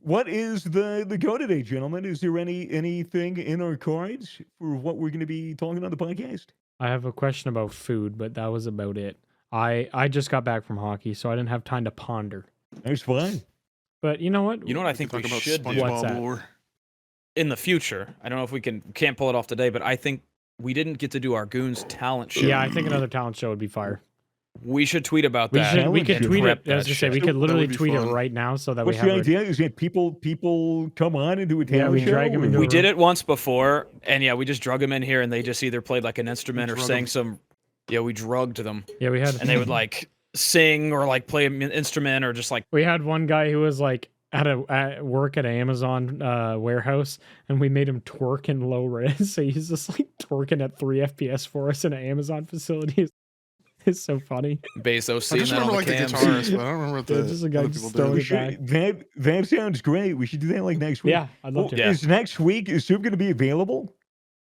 what is the go today, gentlemen? Is there anything in our cards for what we're going to be talking on the podcast? I have a question about food, but that was about it. I just got back from hockey, so I didn't have time to ponder. That's fine. But you know what? You know what I think we should do? What's that? In the future. I don't know if we can't pull it off today, but I think we didn't get to do our Goons talent show. Yeah, I think another talent show would be fire. We should tweet about that. We could tweet it. As I say, we could literally tweet it right now so that What's we have. What's the idea? Is that people come on and do a talent show? Drag them into we did it once before, and yeah, we just drug them in here, and they just either played like an instrument or sang some. Yeah, we drugged them. Yeah, we had. And they would like sing or like play an instrument or just like. We had one guy who was like at work at an Amazon warehouse, and we made him twerk in low res. So he's just like twerking at 3 FPS for us in an Amazon facility. It's so funny. Bezos I just remember like the guitarist, but I don't remember what the just a guy other people throwing did. it back. That sounds great. We should do that like next week. Yeah, I'd love to. Is next week, is Soup going to be available?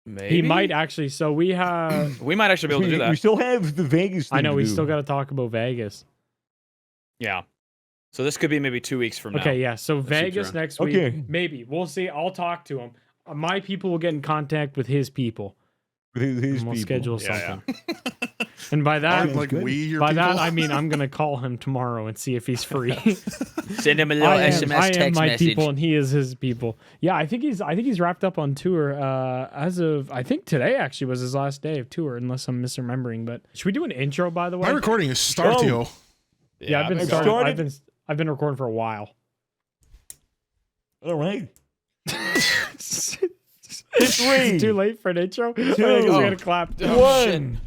Maybe? He might actually. So we have. We might actually be able to do that. We still have the Vegas thing I know, to we do. still got to talk about Vegas. Yeah. So this could be maybe 2 weeks from now. Okay, yeah. So Vegas next week. Okay. Maybe. We'll see. I'll talk to him. My people will get in contact with his people. With his and we'll people. schedule Yeah, something. And by that, Like we, your by people? that I mean I'm gonna call him tomorrow and see if he's free. Send him a little SMS I am text my message. people and he is his people. Yeah, I think he's wrapped up on tour as of I think today actually was his last day of tour, unless I'm misremembering. But should we do an intro, by the way? My recording is Startio. Yeah, I've been recording for a while. All right. It's too late for an intro. I think Oh. gonna clap. One.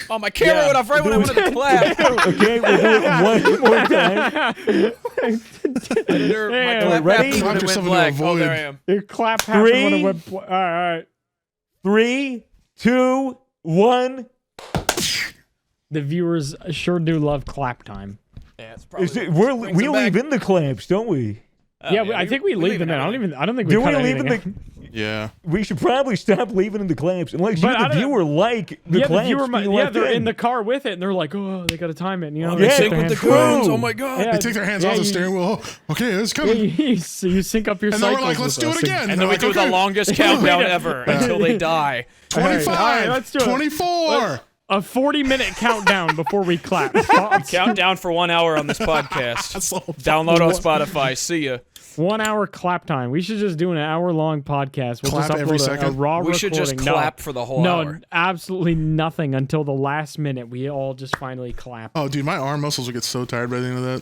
Oh, my camera went off right when I wanted to clap. Okay, we'll do it one more time. Editor, my Yeah, clap ready? happened when Clap it yourself went into black. a Oh, there void. I am. Your clap happened when Three. it went. All right. 3, 2, 1. The viewers sure do love clap time. Yeah, it's probably, We leave in the claps, don't we? I think we leave them in. I don't think we Do cut we leave anything in out. the? Yeah. We should probably stop leaving in the claps, unless But you, I the don't- viewer, like the Yeah, claps. the viewer being yeah, left they're in the car with it, and they're like, oh, they got to time it. And, you know, They Yeah, sync their with the hands- Goons. Oh, my God. Yeah, They take their hands off the steering wheel. Oh, okay, it's Yeah, coming. you sync up your And then we're cycles like, let's with do us. it again. And then we Like, do the okay. longest countdown ever until they die. 25, All right, let's do it. 24. A 40-minute countdown before we clap. Countdown for 1 hour on this podcast. That's all. Download on Spotify. See ya. 1 hour clap time. We should just do an hour-long podcast. We'll Clap just every upload a second? raw We recording. should just No. clap for the whole No, hour. absolutely nothing until the last minute. We all just finally clap. Oh, dude, my arm muscles will get so tired by the end of that.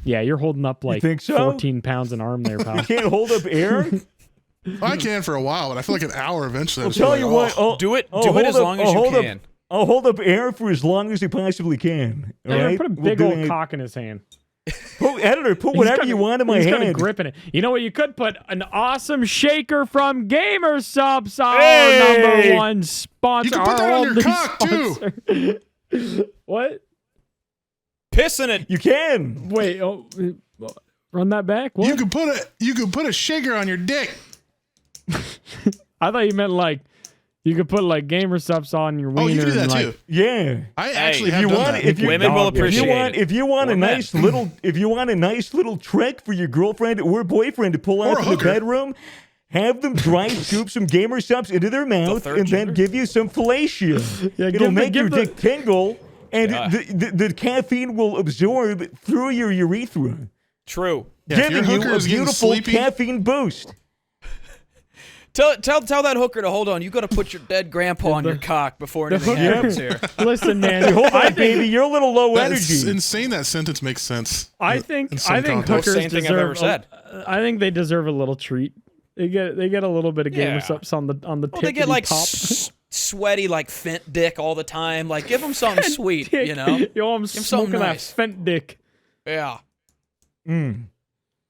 Yeah, you're holding up like think so? 14 pounds an arm there, pal. You can't hold up air. I can for a while, but I feel like an hour eventually. I'll tell you what. Do it as long as you can. I'll hold up air for as long as I possibly can. All Yeah, right? put a We'll big do old that. cock in his hand. Put whatever you want in my He's got a hand. grip in it. You know what? You could put an awesome shaker from Gamer Subs, our Hey! number one sponsor. You can put that our on your only cock, too. sponsor. What? Piss in it. You can. Wait. Run that back. What? You could put a shaker on your dick. I thought you meant like you could put like Gamer Subs on your wiener. Oh, you can do that and, like, too. Yeah. I actually If have you done want, that. if you Women will Dog, if you appreciate it. if you want a Or men. nice little, if you want a nice little trick for your girlfriend or boyfriend to pull Or out a to the hooker. bedroom, have them dry scoop some Gamer Subs into their mouth third and then gender? give you some fellatio. Yeah, It'll make your give the- dick tingle, and Yeah. the caffeine will absorb through your urethra, True. Yeah, if your giving you hooker a is getting beautiful sleepy, caffeine boost. Tell that hooker to hold on. You got to put your dead grandpa on your cock before anything hooker- happens here. Listen, man. Hold I on, baby, you're a little low that's energy. insane. That sentence makes sense. I in think some context. hookers Same thing I've deserve. ever said. I think they deserve a little treat. They get a little bit of Gamer Yeah. Subs on the Well, they get like top. sweaty, like Fent dick all the time. Like, give them something sweet, Dick. you know? Yo, I'm something smoking nice. that Fent dick. Yeah.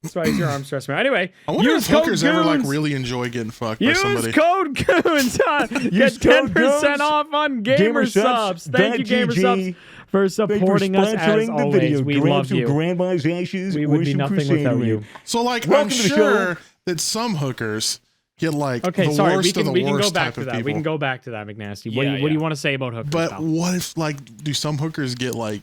That's why your arm stress me. Anyway, I wonder use if hookers code ever like Goons. really enjoy getting fucked by Use somebody. code Goons. Get code 10% Goons. off on Gamer Subs. Thank you, Gamer GG. Subs, for Thank you for supporting us as sponsoring the always. video. We Grab love some you. grandma's ashes. We or would be some nothing without Crusader. you. So like, Welcome I'm to the sure show. that some hookers get like Okay, the sorry. worst We of the can go worst back type to of that. people. We can go back to that, Mcnasty. Yeah, What do you yeah. want to say about hookers? But pal? what if like do some hookers get like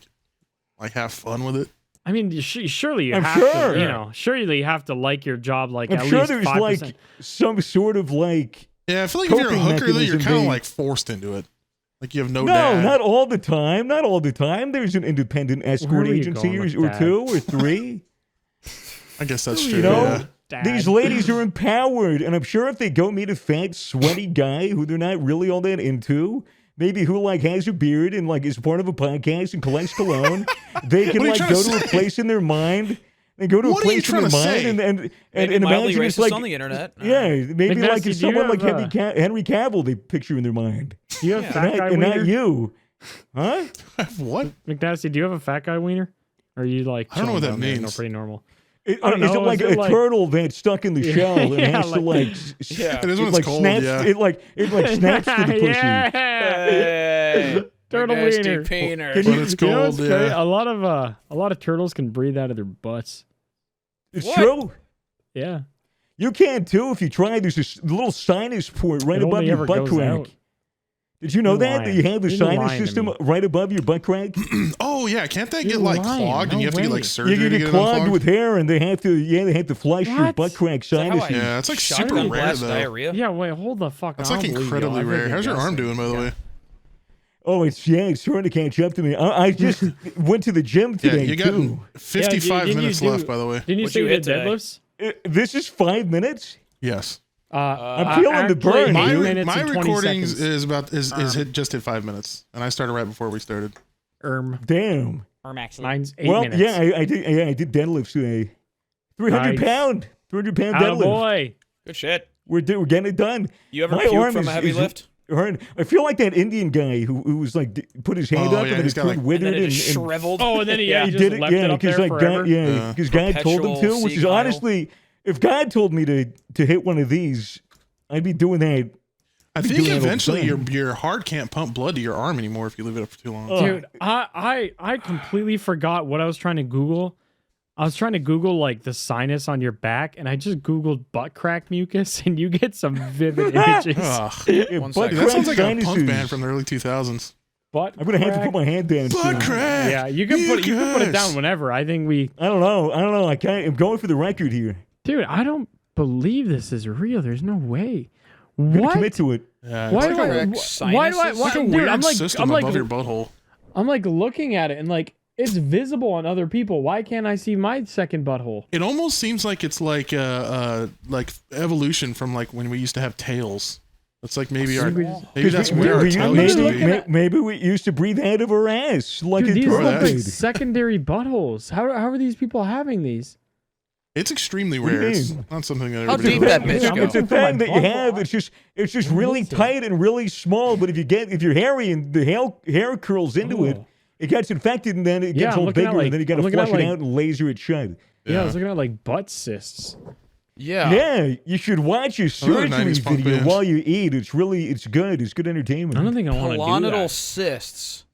have fun with it? I mean, surely you I'm have sure. to, you know, surely you have to like your job like I'm at sure least there's 5%. like some sort of like. Yeah, I feel like if you're a Coping hooker, though, you're mechanism kind of they- like forced into it. Like you have no No, dad. not all the time. Not all the time. There's an independent escort are you agency going with or that? 2 or 3. I guess that's You true. know, Yeah. Dad. these ladies are empowered, and I'm sure if they go meet a fat, sweaty guy who they're not really all that into, maybe who like has a beard and like is part of a podcast and collects cologne, they can What are you like trying go to to a say? place in their mind and go to What a are you place in their trying to mind say? and Maybe mildly imagine it's racist like on the internet. yeah, maybe like Mcnasty, it's do you someone like have, Henry Cavill they picture in their mind, Do you have and, fat guy and not wiener? you, huh? What? McNasty, do you have a fat guy wiener? Or are you like? I don't know what chilling that down there? means. No, pretty normal. Is I don't it know, like is it a like- turtle that's stuck in the Yeah, shell and yeah, has to like Yeah. It is when it it's like cold. snaps Yeah. it like snaps to the pussy. Yeah. Hey, Turtle nasty wiener. peener. When it's You know cold, what's crazy? yeah. A lot of turtles can breathe out of their butts. It's What? true. Yeah. You can too if you try. There's this little sinus port right It above only your ever butt goes crack. out. Did you know You're that lying. that you have a You're sinus lying to system me. right above your butt crack? Oh yeah, can't they You're get like lying. clogged and No you have to get way. like surgery You to get get it clogged unclogged? with hair, and they have to flush your What? butt crack that how I- sinuses. Yeah, it's like Shotgun super rare blast though. diarrhea. Yeah, wait, hold the fuck That's on. like I don't believe you. incredibly I'm rare. thinking How's your arm guessing. doing, by the way? Oh, it's starting to catch up to me. I just went to the gym Yeah, today you got too. 55 didn't you minutes do- left, by the way. Didn't you What'd say you you hit did today? deadlifts? This is 5 minutes. Yes. I'm feeling the burn, actually, dude. 8 My minutes my and 20 recordings seconds. is just hit 5 minutes, and I started right before we started. Damn. Mine's 8 Well, minutes. yeah, I did deadlifts today. 300 Nice. pound deadlift. Attaboy. Good shit. We're getting it done. You ever My puke arm from a is- heavy is- lift? Hurt. I feel like that Indian guy who was like put his hand Oh, up yeah, and then he's it got, like- And withered then it and, just and shriveled. Oh, and then he he just did it, left it up there like forever. God, because God told him to. Perpetual Which is sea guile. honestly, if God told me to hit one of these, I'd be doing that. I Be think doing that all the eventually time. your heart can't pump blood to your arm anymore if you leave it up for too long. Oh. Dude, I completely forgot what I was trying to Google. I was trying to Google like the sinus on your back, and I just Googled butt crack mucus, and you get some vivid images. Ugh. Yeah, One butt second. That sounds crack like a punk sinuses. band from the early 2000s. Butt I'm gonna have to crack. put my hand down. Butt soon. crack. Yeah, you can put it mucus. down whenever. I think we, I don't know. I can't. I'm going for the record here. dude. I don't believe this is real. There's no way. I'm gonna What? commit to it. Yeah, Why it's do like I? a, Why do I? sinuses? Why, like a dude, weird I'm like, system I'm like, above your butthole. I'm like looking at it, and like it's visible on other people. Why can't I see my second butthole? It almost seems like it's like evolution from like when we used to have tails. It's like maybe that's where our tail used to be. Maybe we used to breathe out of our ass like Dude, a these turtle look like did. secondary buttholes. How are these people having these? It's extremely What do you rare. It's mean? not something that How everybody deep does. that bitch It's, go? it's a For my thing that you butthole. have. It's just really Amazing. tight and really small. But if you're hairy and the hair curls into it, Oh. it gets infected and then it Yeah, gets I'm all looking bigger at, like- and then you got I'm to looking at, flush it like- out and laser it shut. Yeah, I was looking at like butt cysts. Yeah. Yeah, you should watch your Another surgery 90s punk video band. while you eat. It's good. It's good entertainment. I don't think I want to do Colonital that. cysts.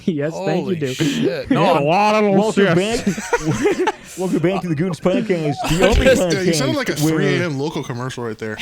Yes, thank you, Holy dude. shit. Yeah, No, a lot of Welcome back. Welcome back to the Goons podcast, the only podcast. Yeah, you sounded like a where- 3 a.m. local commercial right there.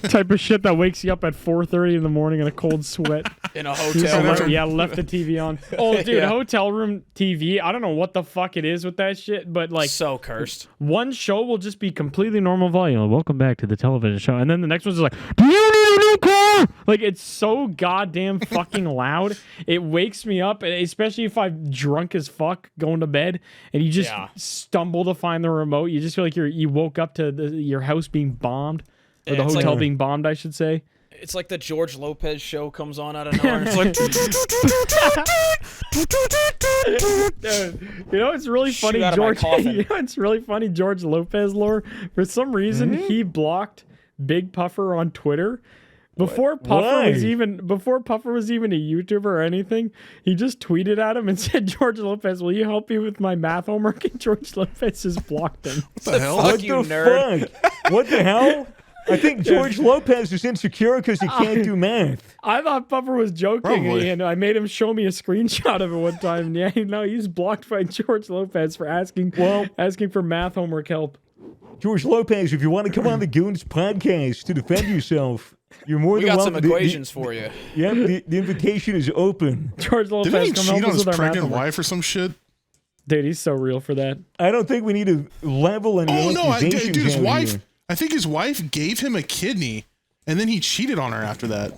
Type of shit that wakes you up at 4:30 in the morning in a cold sweat. in a Just hotel left- room. yeah, left the TV on. Oh, dude, Yeah. hotel room TV. I don't know what the fuck it is with that shit, but like So cursed. one show will just be completely normal volume. Welcome back to the television show, and then the next one's just like, "Do you need a new car?" Like it's so goddamn fucking loud. It wakes me up, and especially if I'm drunk as fuck going to bed, and you just Yeah. stumble to find the remote. You just feel like you woke up to your house being bombed, or the It's like- hotel being bombed, I should say. It's like the George Lopez show comes on out of nowhere. It's like, You know, it's really Shoot funny, out of my George. coffin. You know, it's really funny, George Lopez lore. For some reason, he blocked Big Puffer on Twitter. Before Puffer was Why? even a YouTuber or anything, he just tweeted at him and said, "George Lopez, will you help me with my math homework?" And George Lopez has blocked him. What the hell? fuck What you, the nerd. fuck? What the hell? I think George Lopez is insecure because he can't do math. I thought Puffer was joking, Probably. and I made him show me a screenshot of it one time. And yeah, no, he's blocked by George Lopez for asking for math homework help. George Lopez, if you want to come on the Goons podcast to defend yourself, You're more We than got some welcome. equations for you. Yep, the invitation is open. George Lopez, Didn't he come cheat help on us his with our pregnant math. wife or some shit? Dude, he's so real for that. I don't think we need to level any Oh no, accusations dude, his out wife. here. I think his wife gave him a kidney, and then he cheated on her after that.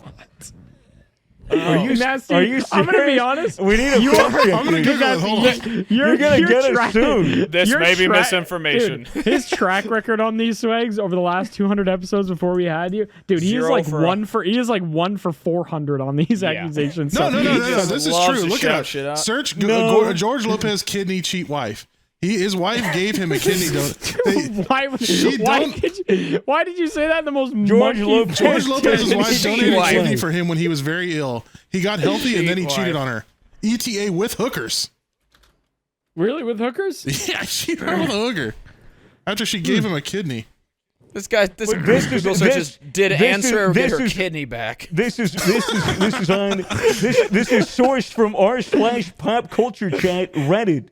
Are you Nasty. Are you serious? I'm gonna be honest. We need a You fact are- check I'm gonna here. Google it. Hold on. You're gonna get us soon. This your may be tra- misinformation. Dude, his track record on these swags over the last 200 episodes before we had you, dude, he is 0 like for he is like 1 for 400 on these accusations. No, no, no, no, no. just This is loves true. to Look shout it up. shit out. Search No. George Lopez kidney cheat wife. His wife gave him a kidney donut. Why did you say that in the most George monkey Lopez- George Lopez's wife donated a wife. kidney for him when he was very ill. He got healthy and then he Cheat cheated wife. on her. ETA with hookers. Really with hookers? Yeah, she cheated with a hooker after she gave him a kidney. This guy, This is- Google searches did this answer is- get this her is- kidney back. This is sourced from r/pop culture chat Reddit.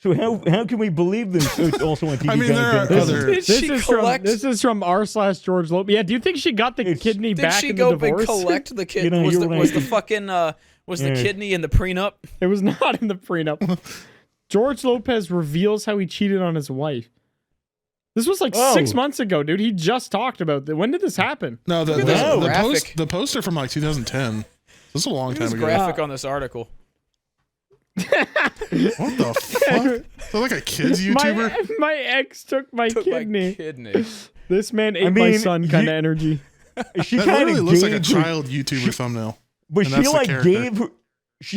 So how can we believe this? Oh, it's also on TV I mean, there are Guide. other- Did she collect? This is from r/George Lopez. Yeah, do you think she got the kidney Did back she in go the and divorce? collect the kidney? You know, was, you're the, right. was the fucking was the Yeah. kidney in the prenup? It was not in the prenup. George Lopez reveals how he cheated on his wife. This was like Oh. 6 months ago, dude. He just talked about that. When did this happen? No, Look at this graphic. the poster from like 2010. This is a long Look at time this ago. graphic on this article. What the fuck? Is that like a kids YouTuber? My ex took my Took kidney. my kidney. This man ate my mean, son kind of you- energy. She That kind literally of looks like a gave her, child YouTuber thumbnail. but and she that's the like character.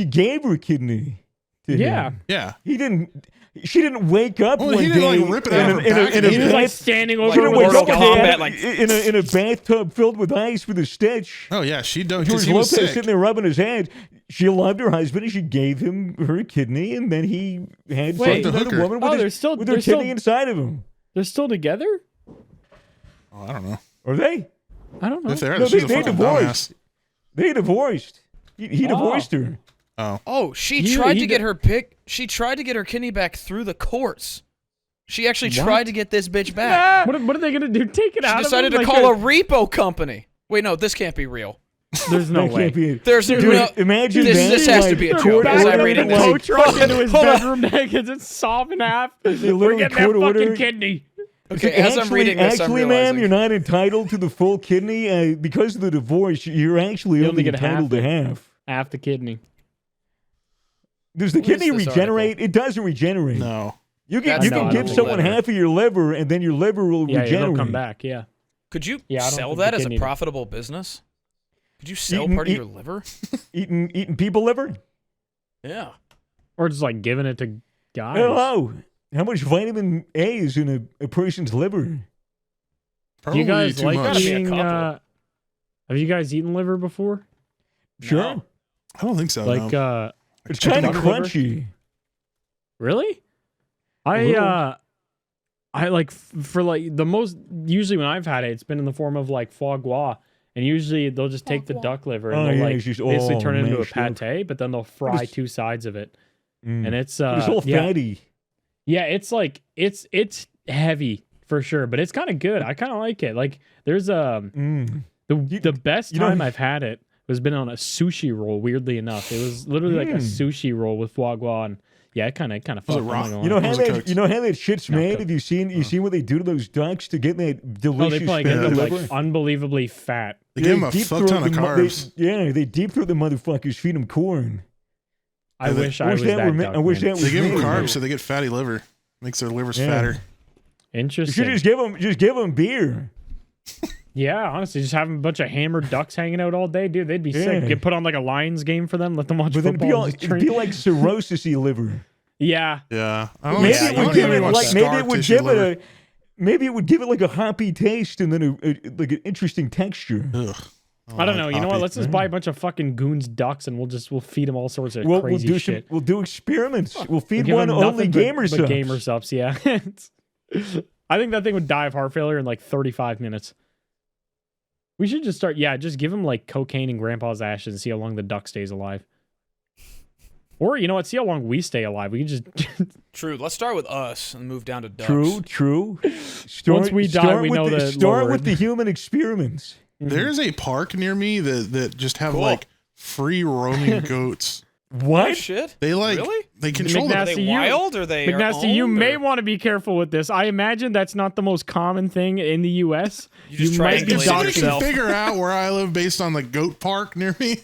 gave her kidney. To Yeah. him. Yeah. He didn't. She didn't wake up Well, one he didn't, day like, rip it out of her back in and a eat He it. was like bath- standing she over didn't with wake Mortal up one day Kombat, like- in a bathtub filled with ice with a stitch. Oh yeah, she don't because George he was Lopez sick. sitting there rubbing his head. She loved her husband and she gave him her kidney, and then he had Wait. sex with The another woman with, Oh, his, they're still- with her they're kidney still- inside of him. They're still together? Oh, I don't know. Are they? I don't know. If they're, No, she's a they fucking divorced. dumbass. They divorced. He Oh. divorced her. Oh. Oh, she He- tried he to get d- her pick. She tried to get her kidney back through the courts. She actually What? tried to get this bitch back. What are they gonna do? Take it She out decided of to him? call Like, a repo company. Wait, no, this can't be real. There's no That way. can't be it. There's Dude, no. imagine this- that. this has to like, be a They're joke, court as I'm order, reading the this. tow like, truck into his Hold on. bedroom naked, it's sawed in half. literally We're getting that court fucking order. kidney. Okay, as I'm reading this, I'm actually, ma'am, realizing. you're not entitled to the full kidney because of the divorce. You're actually You only only get entitled to half. Half the kidney. Does the What is kidney this regenerate? It doesn't regenerate. No. You can That's you not can a give full someone liver. half of your liver, and then your liver will Yeah, regenerate. it'll come back. Yeah. Could you Yeah, I don't sell think that the as a kidney- profitable business? Could you sell Eating- part of eat- your liver? Eating people liver? Yeah. Or just like giving it to guys. Hello. How much vitamin A is in a person's liver? Do Probably you guys too like much. Gotta be a eating? couple. Have you guys eaten liver before? Sure. No. I don't think so. Like, no. It's Chicken kind of liver? crunchy. Really? little. I like for like the most usually when I've had it, it's been in the form of like foie gras, and usually they'll just take the duck liver and Oh, they'll yeah, like it's just basically all turn it into a mashed up. pate, but then they'll fry it's- two sides of it, Mm. and it's But it's all yeah, fatty. yeah, it's like it's heavy for sure, but it's kind of good. I kind of like it. Like there's Mm. the best you know- time I've had it was been on a sushi roll. Weirdly enough, it was literally like a sushi roll with foie gras, and yeah, it kind of Was it fucked. raw? I'm not gonna You know lie. how Was it that cooked? you know how that shit's Not made? cooked. Have you seen what they do to those ducks to get that Oh, delicious they probably fat get them liver? like unbelievably fat. They give him a deep fuck throat ton of the mo- carbs. they deep throat the motherfuckers, feed them corn. I they- wish I was that that were duck, I wish man. that was They give them me. carbs so they get fatty liver. Makes their livers Yeah. fatter. You Interesting. should just give them beer. Yeah, honestly, just having a bunch of hammered ducks hanging out all day, dude, they'd be Yeah. sick. Get put on like a Lions game for them, let them watch But then football. and just it'd train. be like cirrhosis-y liver. Yeah, Yeah. I don't Maybe yeah, it you would don't give even it want like scar maybe it would give it a maybe it would give it like a hoppy taste and then like an interesting texture. Ugh. I don't know. You know what? Hoppy. Let's just buy a bunch of fucking Goons ducks and we'll feed them all sorts of We'll crazy do shit. we'll do experiments. We'll feed Give one them only nothing gamer but subs. gamer subs. Yeah, I think that thing would die of heart failure in like 35 minutes. We should just start. Yeah, just give him like cocaine and grandpa's ashes and see how long the duck stays alive. Or you know what? See how long we stay alive. We can just True. Let's start with us and move down to ducks. True. Start, Once we die, start we with know the, the start Lord. with the human experiments. There's a park near me that just have like free roaming goats. What? Oh, shit. They like Really? they control Are them. they wild or they Mcnasty, you owned, may or- want to be careful with this. I imagine that's not the most common thing in the U.S. You just might be If triangulate somebody doxing. can figure out where I live based on the goat park near me,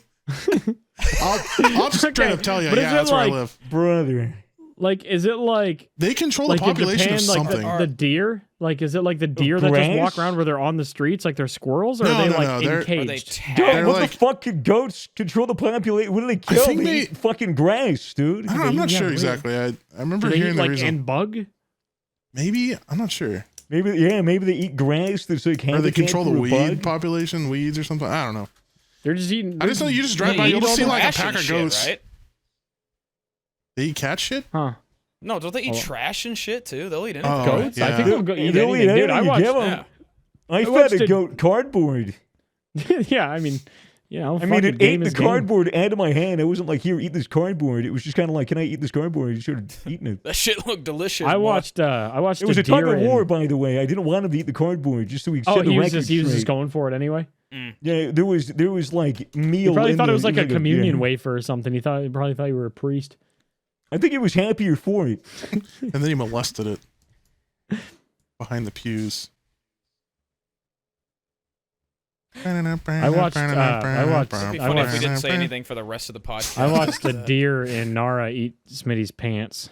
I'll just straight Okay, up tell you, but is yeah, it that's where like- I live. Brother. Like, is it like They control like the in population Japan, of like something. the deer? Like, is it like the deer that just walk grass? around where they're on the streets, like they're squirrels, or No, are they no, like no, they're- Are they encaged? tagged? Dude, They're what like- the fuck can goats control the population? What do they kill? think They they- eat fucking grass, dude. I'm not yeah, sure weird. exactly. I Do remember they hearing eat the like reason. and bug? Maybe I'm not sure. Maybe they eat grass. That's like Or they habitat control the for a weed bug. population, weeds or something. I don't know. They're just eating. I just know you just drive They by, eat you'll all see the like a trash pack and of shit, goats. right? They eat cat shit. Huh? No, don't they eat Oh. trash and shit too? They'll eat anything. Oh, Goats? I yeah. think they'll go eat They'll anything, eat dude. I anything you watched. give 'em. Yeah. I watched fed a it- goat cardboard. Yeah, I mean, you know, I mean, fucking it ate game the is game. cardboard out of my hand. It wasn't like, here, eat this cardboard. It was just kind of like, can I eat this cardboard? You started eating it. That shit looked delicious. I boy. watched. I watched. It was a deer tug of in- war, by the way. I didn't want him to eat the cardboard just so we could Oh, set the he was record just straight. going for it anyway. Yeah, there was like meal. He probably in thought it there. was like a communion yeah. wafer or something. He probably thought you were a priest. I think he was happier for it. And then he molested it behind the pews. I watched. I It'd watched. be I funny if watched. we didn't say anything for the rest of the podcast. I watched a deer in Nara eat Smitty's pants.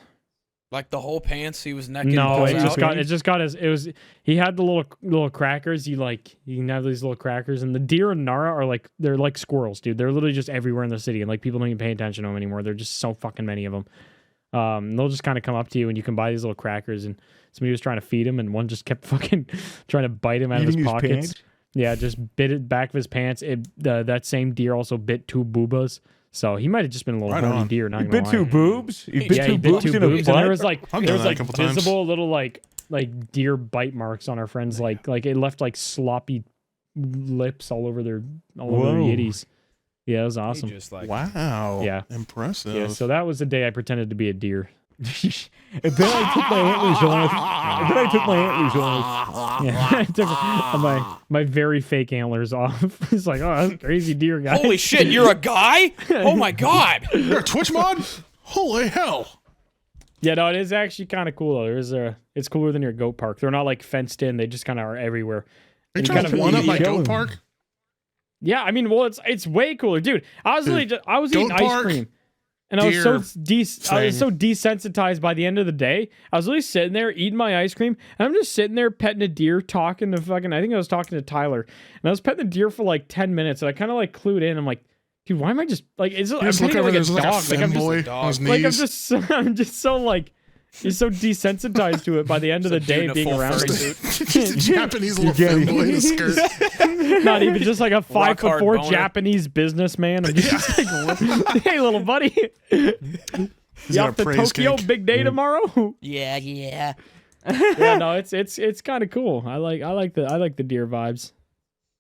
Like the whole pants, he was naked. No, pulls it out. just got his. It was. He had the little crackers. You can have these little crackers, and the deer in Nara are like they're like squirrels, dude. They're literally just everywhere in the city, and like people don't even pay attention to them anymore. They're just so fucking many of them. They'll just kind of come up to you, and you can buy these little crackers. And somebody was trying to feed him, and one just kept fucking trying to bite him out of Eating his his pockets. pants? Yeah, just bit it back of his pants. That same deer also bit two boobas. So he might have just been a little Right horny on. deer. Not He gonna bit lie. two boobs. He bit Yeah, two he bit boobs two in a boobs, and butt. there was like I've done there was that a like couple times. visible little like deer bite marks on our friends. Like it left like sloppy lips all over their Whoa. yitties. Yeah, it was He awesome. just like Wow. Yeah. Impressive. Yeah, so that was the day I pretended to be a deer. And then I took my antlers off. And then I took my antlers off. Yeah, I took my very fake antlers off. It's like, oh, that's a crazy deer guy. holy shit, you're a guy? Oh my god! You're a Twitch mod? Holy hell. Yeah, no, it is actually kind of cool though. It's cooler than your goat park. They're not like fenced in; they just kind of are everywhere. Are you And trying kind to of- one up my Kill him. goat park? Yeah, I mean, well, it's way cooler, dude. I was literally just, I was Goat eating ice park, cream, and I was so deer I was thing. so desensitized by the end of the day. I was really sitting there eating my ice cream, and I'm just sitting there petting a deer, talking to fucking. I think I was talking to Tyler, and I was petting the deer for like 10 minutes, and I kind of like clued in. I'm like, dude, why am I just like? It's I'm Just look petting over it there. like There's a like a dog. Like I'm just femboy dog. on his like knees. I'm just so like. You're so desensitized to it by the end of the It's a dude day in a being full around furry it. suit. Just a Japanese little get it. femboy in a skirt. Not even just like a 5'4" hard boner. Japanese businessman. I'm just like, hey, little buddy, He's you got off a to praise Tokyo? cake. Big day tomorrow. Yeah. Yeah, no, it's kind of cool. I like the deer vibes.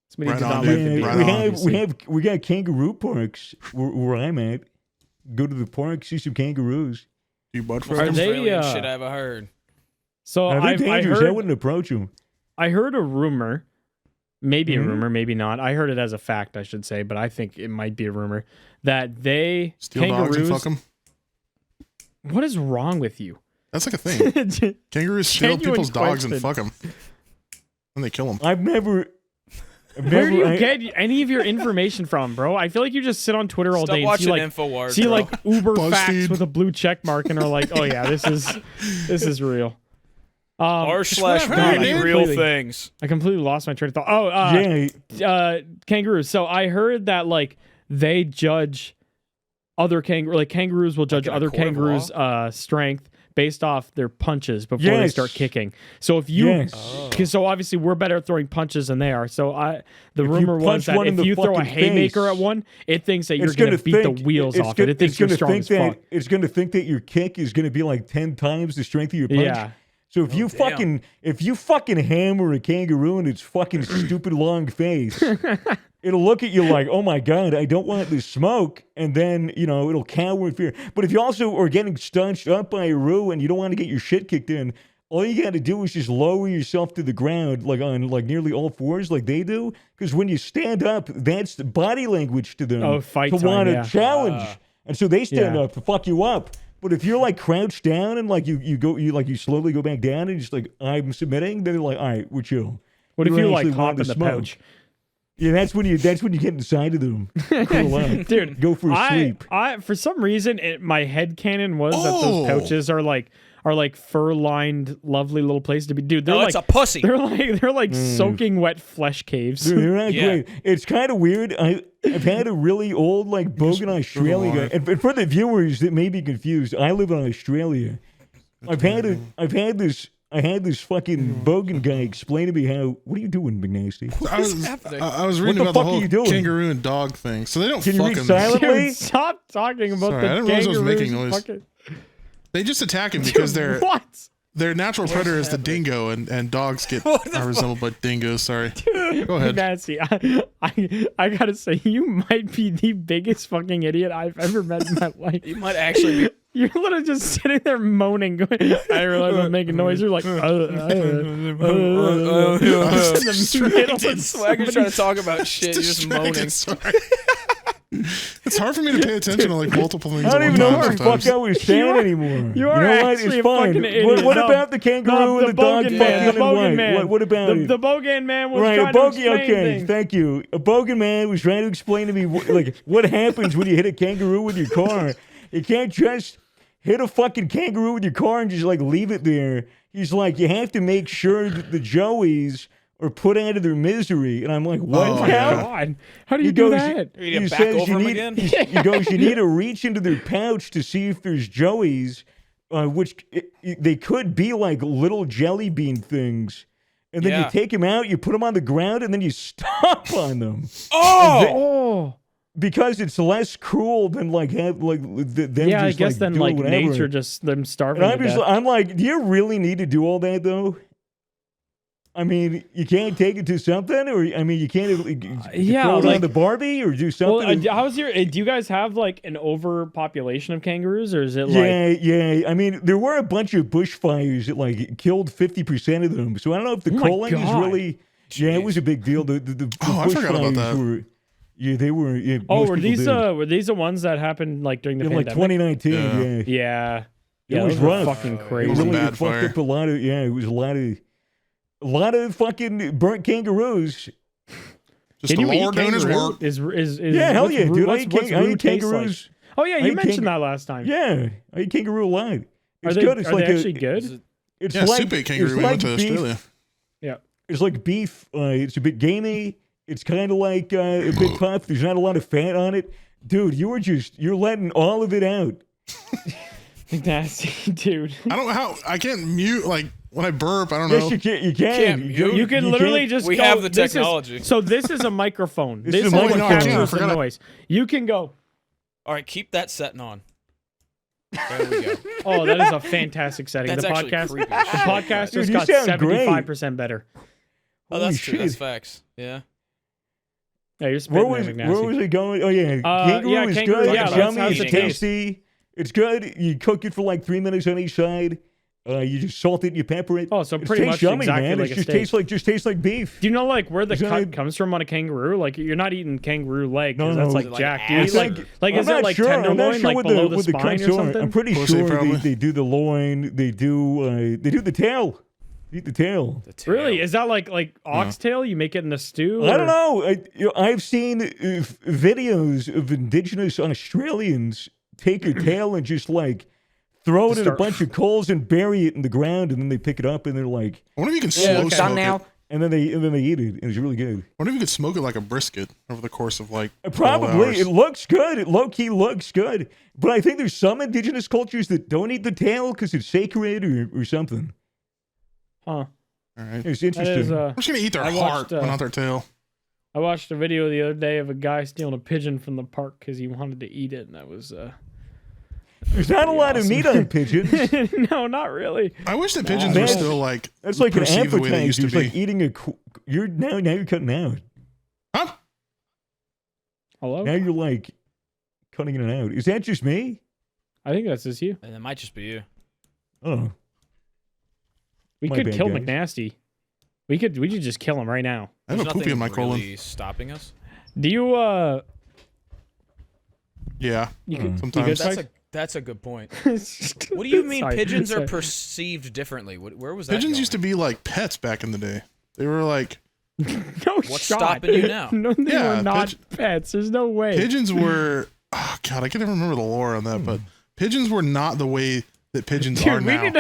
Somebody Right did on, not dude. like the deer. Yeah, Right on. we got kangaroo parks where I'm at. Go to the park, see some kangaroos. You butt Most Are fuck? they, Australian uh, shit I ever heard. So Now, they're I dangerous. I heard wouldn't approach them. I heard a rumor, maybe Mhm. a rumor, maybe not. I heard it as a fact, I should say, but I think it might be a rumor that they Steal dogs and fuck them? What is wrong with you? That's like a thing. Kangaroos steal Genuine people's dogs and question. fuck them. And they kill them. I've never. Where do you get any of your information from, bro? I feel like you just sit on Twitter all Stop day and watching see like InfoWars. see bro. like Uber facts BuzzFeed. with a blue check mark and are like, oh yeah, this is real. r// whatever, really man. real Completely. things. I completely lost my train of thought. Oh, Yeah, kangaroos. So I heard that like they judge other kangaroos will judge in a other court of kangaroos' strength based off their punches before they Yes. start kicking. So if you, Yes. cause so obviously we're better at throwing punches than they are. So the you rumor was punch that one in if the you throw a fucking haymaker face, at one, it thinks that you're it's gonna gonna beat think, the wheels it's off gonna, it. It thinks it's you're gonna strong think as that fuck. it's gonna think that your kick is gonna be like 10 times the strength of your punch. Yeah. So if you fucking hammer a kangaroo in its fucking stupid long face, it'll look at you like, oh my god, I don't want this smoke, and then it'll cower in fear. But if you also are getting stunched up by a roo and you don't want to get your shit kicked in, all you got to do is just lower yourself to the ground, like on like nearly all fours, like they do. Because when you stand up, that's the body language to them. Oh, fight to time, want to yeah. challenge, and so they stand Yeah. up to fuck you up. But if you're like crouched down and like you slowly go back down and just like I'm submitting, then they're like, all right, we're chill. What if you like actually hop wanting in to the smoke. pouch? Yeah, that's when you get inside of them. Curl up. Dude, Go for a sleep. I for some reason my head canon was that Oh. those pouches are like fur lined, lovely little places to be. Dude, they're No, like it's a pussy. they're like soaking wet flesh caves. Dude, they're not Yeah. great. It's kind of weird. I've had a really old like bogan Australia guy. And for the viewers that may be confused, I live in Australia. I had this fucking bogan guy explain to me how. What are you doing, Mcnasty? I was reading the about the fuck are whole you doing? kangaroo and dog thing. So they don't Can you read fucking. silently? Dude, stop talking about Sorry, the I didn't realize I was kangaroos. making noise. Fucking- They just attack him because Dude, what? their natural predator is the dingo, and dogs are resembled by dingoes. Sorry. Go ahead. Nancy, I gotta say, you might be the biggest fucking idiot I've ever met in my life. You might actually be. You're literally just sitting there moaning, going, I realize I'm making noise. You're like, in the middle of Swagger's trying to talk about shit. You're just moaning. Sorry. It's hard for me to pay attention to like multiple things. I don't at even one know time what the sometimes. fuck I was saying You are- anymore. you are know what? actually It's a fine. fucking idiot. What No, about the kangaroo and the dog bogan fucking man, in the bogan white? man. What about it? The bogan man was Right, trying a to bogey. explain Okay, things. thank you. A bogan man was trying to explain to me what happens when you hit a kangaroo with your car. You can't just hit a fucking kangaroo with your car and just like leave it there. He's like, you have to make sure that the joeys are put out of their misery. And I'm like, what Oh, Oh my now? God. How do you He do goes- that? Are you He gonna back says over you him need. again? He goes, you need to reach into their pouch to see if there's joeys, which they could be like little jelly bean things. And then Yeah. you take them out, you put them on the ground, and then you stomp on them. Oh! Oh. Because it's less cruel than like them Yeah, I just guess like then doing like whatever. nature just them starving And to death. I'm like, do you really need to do all that though? I mean, you can't take it to something, or I mean, you can't yeah, throw it like- on the Barbie or do something. Well, how's your? Do you guys have like an overpopulation of kangaroos, or is it like? Yeah. I mean, there were a bunch of bushfires that like killed 50% of them. So I don't know if the Oh my culling is God. really. Yeah, it was a big deal. The Oh, I forgot about bushfires that. were. Yeah, they were. Yeah, Oh, most were people these did. were these the ones that happened like during the In like pandemic? 2019? Yeah. Yeah. Yeah, yeah, It was those were rough. fucking It crazy. was a really bad fucked fire. up a lot of. Yeah, it was a lot of fucking burnt kangaroos. Just Can the you eat Lord doing his kangaroo? work. Is Yeah, hell what's yeah, root- dude. What's, what's I root eat taste kangaroos. like? Oh yeah, I you eat mentioned kang- that last time. Yeah, I eat kangaroo alive. Are It's they, good. It's are like they a, actually good? Is it- It's Yeah, like, soup ate it's kangaroo when we like went to beef. Australia. Yeah. It's like beef. It's a bit gamey. It's kind of like a bit puff. There's not a lot of fat on it. Dude, you're letting all of it out. Nasty, dude. I don't know how I can't mute like when I burp. I don't know. Yes, you can. You can. Can't mute. You can literally can't- just We go, have the this is- technology. so this is a microphone. This This is is a what microphone. captures the Forgot it. noise. You can go. All right, keep that setting on. There we go. Oh, that is a fantastic setting. That's the actually podcast, creepy the as shit. podcast Dude, just you got sound great. 75% better. Oh, Holy that's true. That's shit. facts. Yeah. Yeah, you're spitting Where there, was McNasty. it going? Oh yeah, kangaroo yeah, is kangaroo, good. yeah, It's that's yummy. how It's it tastes. tasty. It's good. You cook it for like 3 minutes on each side. You just salt it, you pepper it. Oh, so It pretty tastes much yummy, exactly man. like It a just steak. tastes like beef. Do you know like where the Is that cut like- comes from on a kangaroo? Like you're not eating kangaroo leg because No, that's no. like Is it like jacked. ass Dude. Like, or- like I'm is it not like sure. I'm not tenderloin, sure like what below the, the what the spine cuts or are. something? I'm pretty Pussy, sure probably. they do the loin. They do the tail. Eat the tail. The tail. Really? Is that like oxtail? You make it in a stew? I or- don't know. I've seen videos of indigenous Australians take a tail and just like throw it in a Start- bunch of coals and bury it in the ground, and then they pick it up and they're like, I wonder if you can Yeah, slow okay. smoke Done now. it. and then they eat it, and it's really good. I wonder if you could smoke it like a brisket over the course of like 12 Probably. hours. It looks good. It low key looks good. But I think there's some indigenous cultures that don't eat the tail because it's sacred or something. Huh. All right. It's That interesting. is, I'm just gonna eat their I heart, watched, but not their tail. I watched a video the other day of a guy stealing a pigeon from the park because he wanted to eat it, and that was There's not a lot of meat on pigeons. no, not really. I wish that pigeons man. were still like That's like an perceived the way they used appetizer. to It's be. like eating a. You're now you're cutting out. Huh? Hello? Now you're like cutting it out. Is that just me? I think that's just you. And it might just be you. Oh. We My could bad, kill guys. McNasty. We could just kill him right now. I have a There's poopy in my nothing colon. really stopping us. Do you Yeah, you could sometimes. That's a good point. What do you mean Sorry, pigeons sorry. are perceived differently? Where was that? Pigeons going? used to be like pets back in the day. They were like No What's shot. stopping you now? No, they Yeah, were not pets. There's no way. pigeons were. Oh God, I can't even remember the lore on that, but pigeons were not the way that pigeons are Dude, we now. need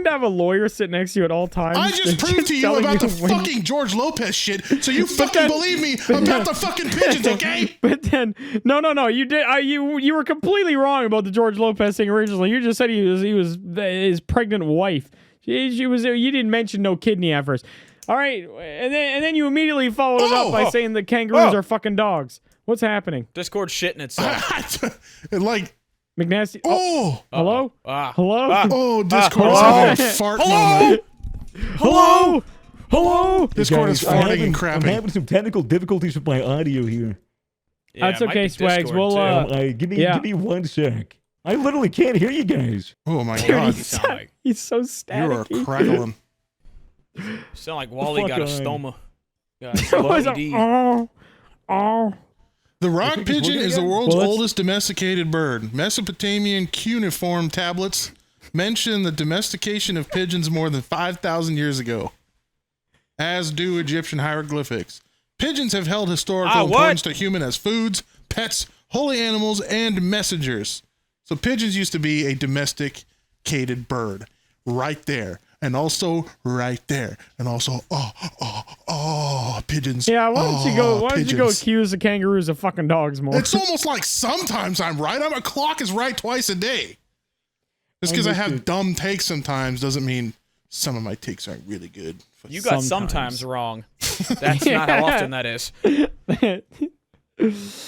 to have a lawyer sit next to you at all times. I just proved to you telling about the when- fucking George Lopez shit, so you fucking believe me about the fucking pigeons, okay? But then, no, you did. You were completely wrong about the George Lopez thing originally. You just said he was his pregnant wife. She was. You didn't mention no kidney at first. All right, and then you immediately followed it up by saying that kangaroos are fucking dogs. What's happening? Discord shitting itself. And like, McNasty. oh, Hello? Ah. Hello? oh, Discord's hello? having a fart moment. Hello? Hello? Discord is Guys, farting and I'm crapping. having some technical difficulties with my audio here. Yeah, That's it might okay, be Swags. Discord, We'll, too. Give yeah. me 1 sec. I literally can't hear you guys. Oh my Dude, God, You sound like he's so you are staticky. crackling. sound like Wally fuck got a on. stoma. Got It was a- OD. oh. The rock think it's pigeon working is the again? world's Well, let's- oldest domesticated bird. Mesopotamian cuneiform tablets mention the domestication of pigeons more than 5,000 years ago, as do Egyptian hieroglyphics. Pigeons have held historical what? importance to humans as foods, pets, holy animals, and messengers. So pigeons used to be a domesticated bird right there. And also right there. And also, pigeons. Yeah, why don't you go pigeons. accuse the kangaroos of fucking dogs more? It's almost like sometimes I'm right. I'm a clock is right twice a day. Just because I have Understood. dumb takes sometimes doesn't mean some of my takes aren't really good. You got sometimes wrong. That's not how often that is.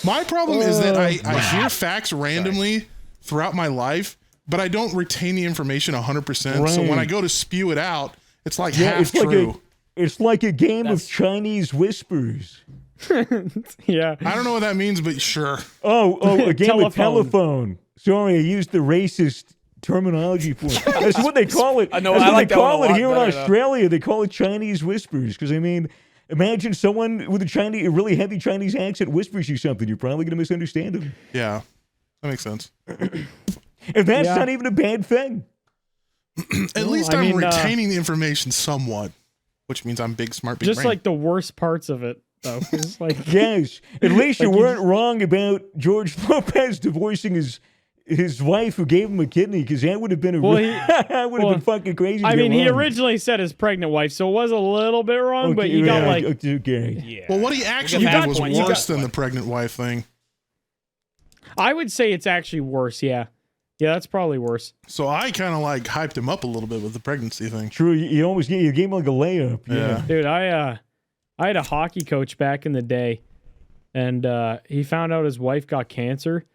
My problem is that I hear facts randomly throughout my life, but I don't retain the information 100%. So when I Right. go to spew it out, it's like Yeah, half it's like true. it's like a game That's- of Chinese whispers. Yeah. I don't know what that means, but sure. Oh, a game of Telephone. telephone. Sorry, I used the racist terminology for it. That's what they call it. I know, That's I what like they that one a call it lot here in better, though. Australia. They call it Chinese whispers. Because I mean, imagine someone with a really heavy Chinese accent whispers you something. You're probably gonna misunderstand them. Yeah, that makes sense. And that's Yeah. not even a bad thing. At least I I'm mean, retaining the information somewhat, which means I'm big, smart, big Just brain. like the worst parts of it, though. It's like, Yes. At least you Like you weren't wrong about George Lopez divorcing his wife who gave him a kidney, because that would have been Well, that would have been fucking crazy. to I get mean, he wrong. originally said his pregnant wife, so it was a little bit wrong, but Okay, you got yeah, like, okay. Yeah. Well, what he actually You did got was one, you worse got than the one. pregnant wife thing. I would say it's actually worse. Yeah. Yeah, that's probably worse. So I kind of like hyped him up a little bit with the pregnancy thing. True, you almost you gave him like a layup. Yeah. Dude, I had a hockey coach back in the day, and he found out his wife got cancer,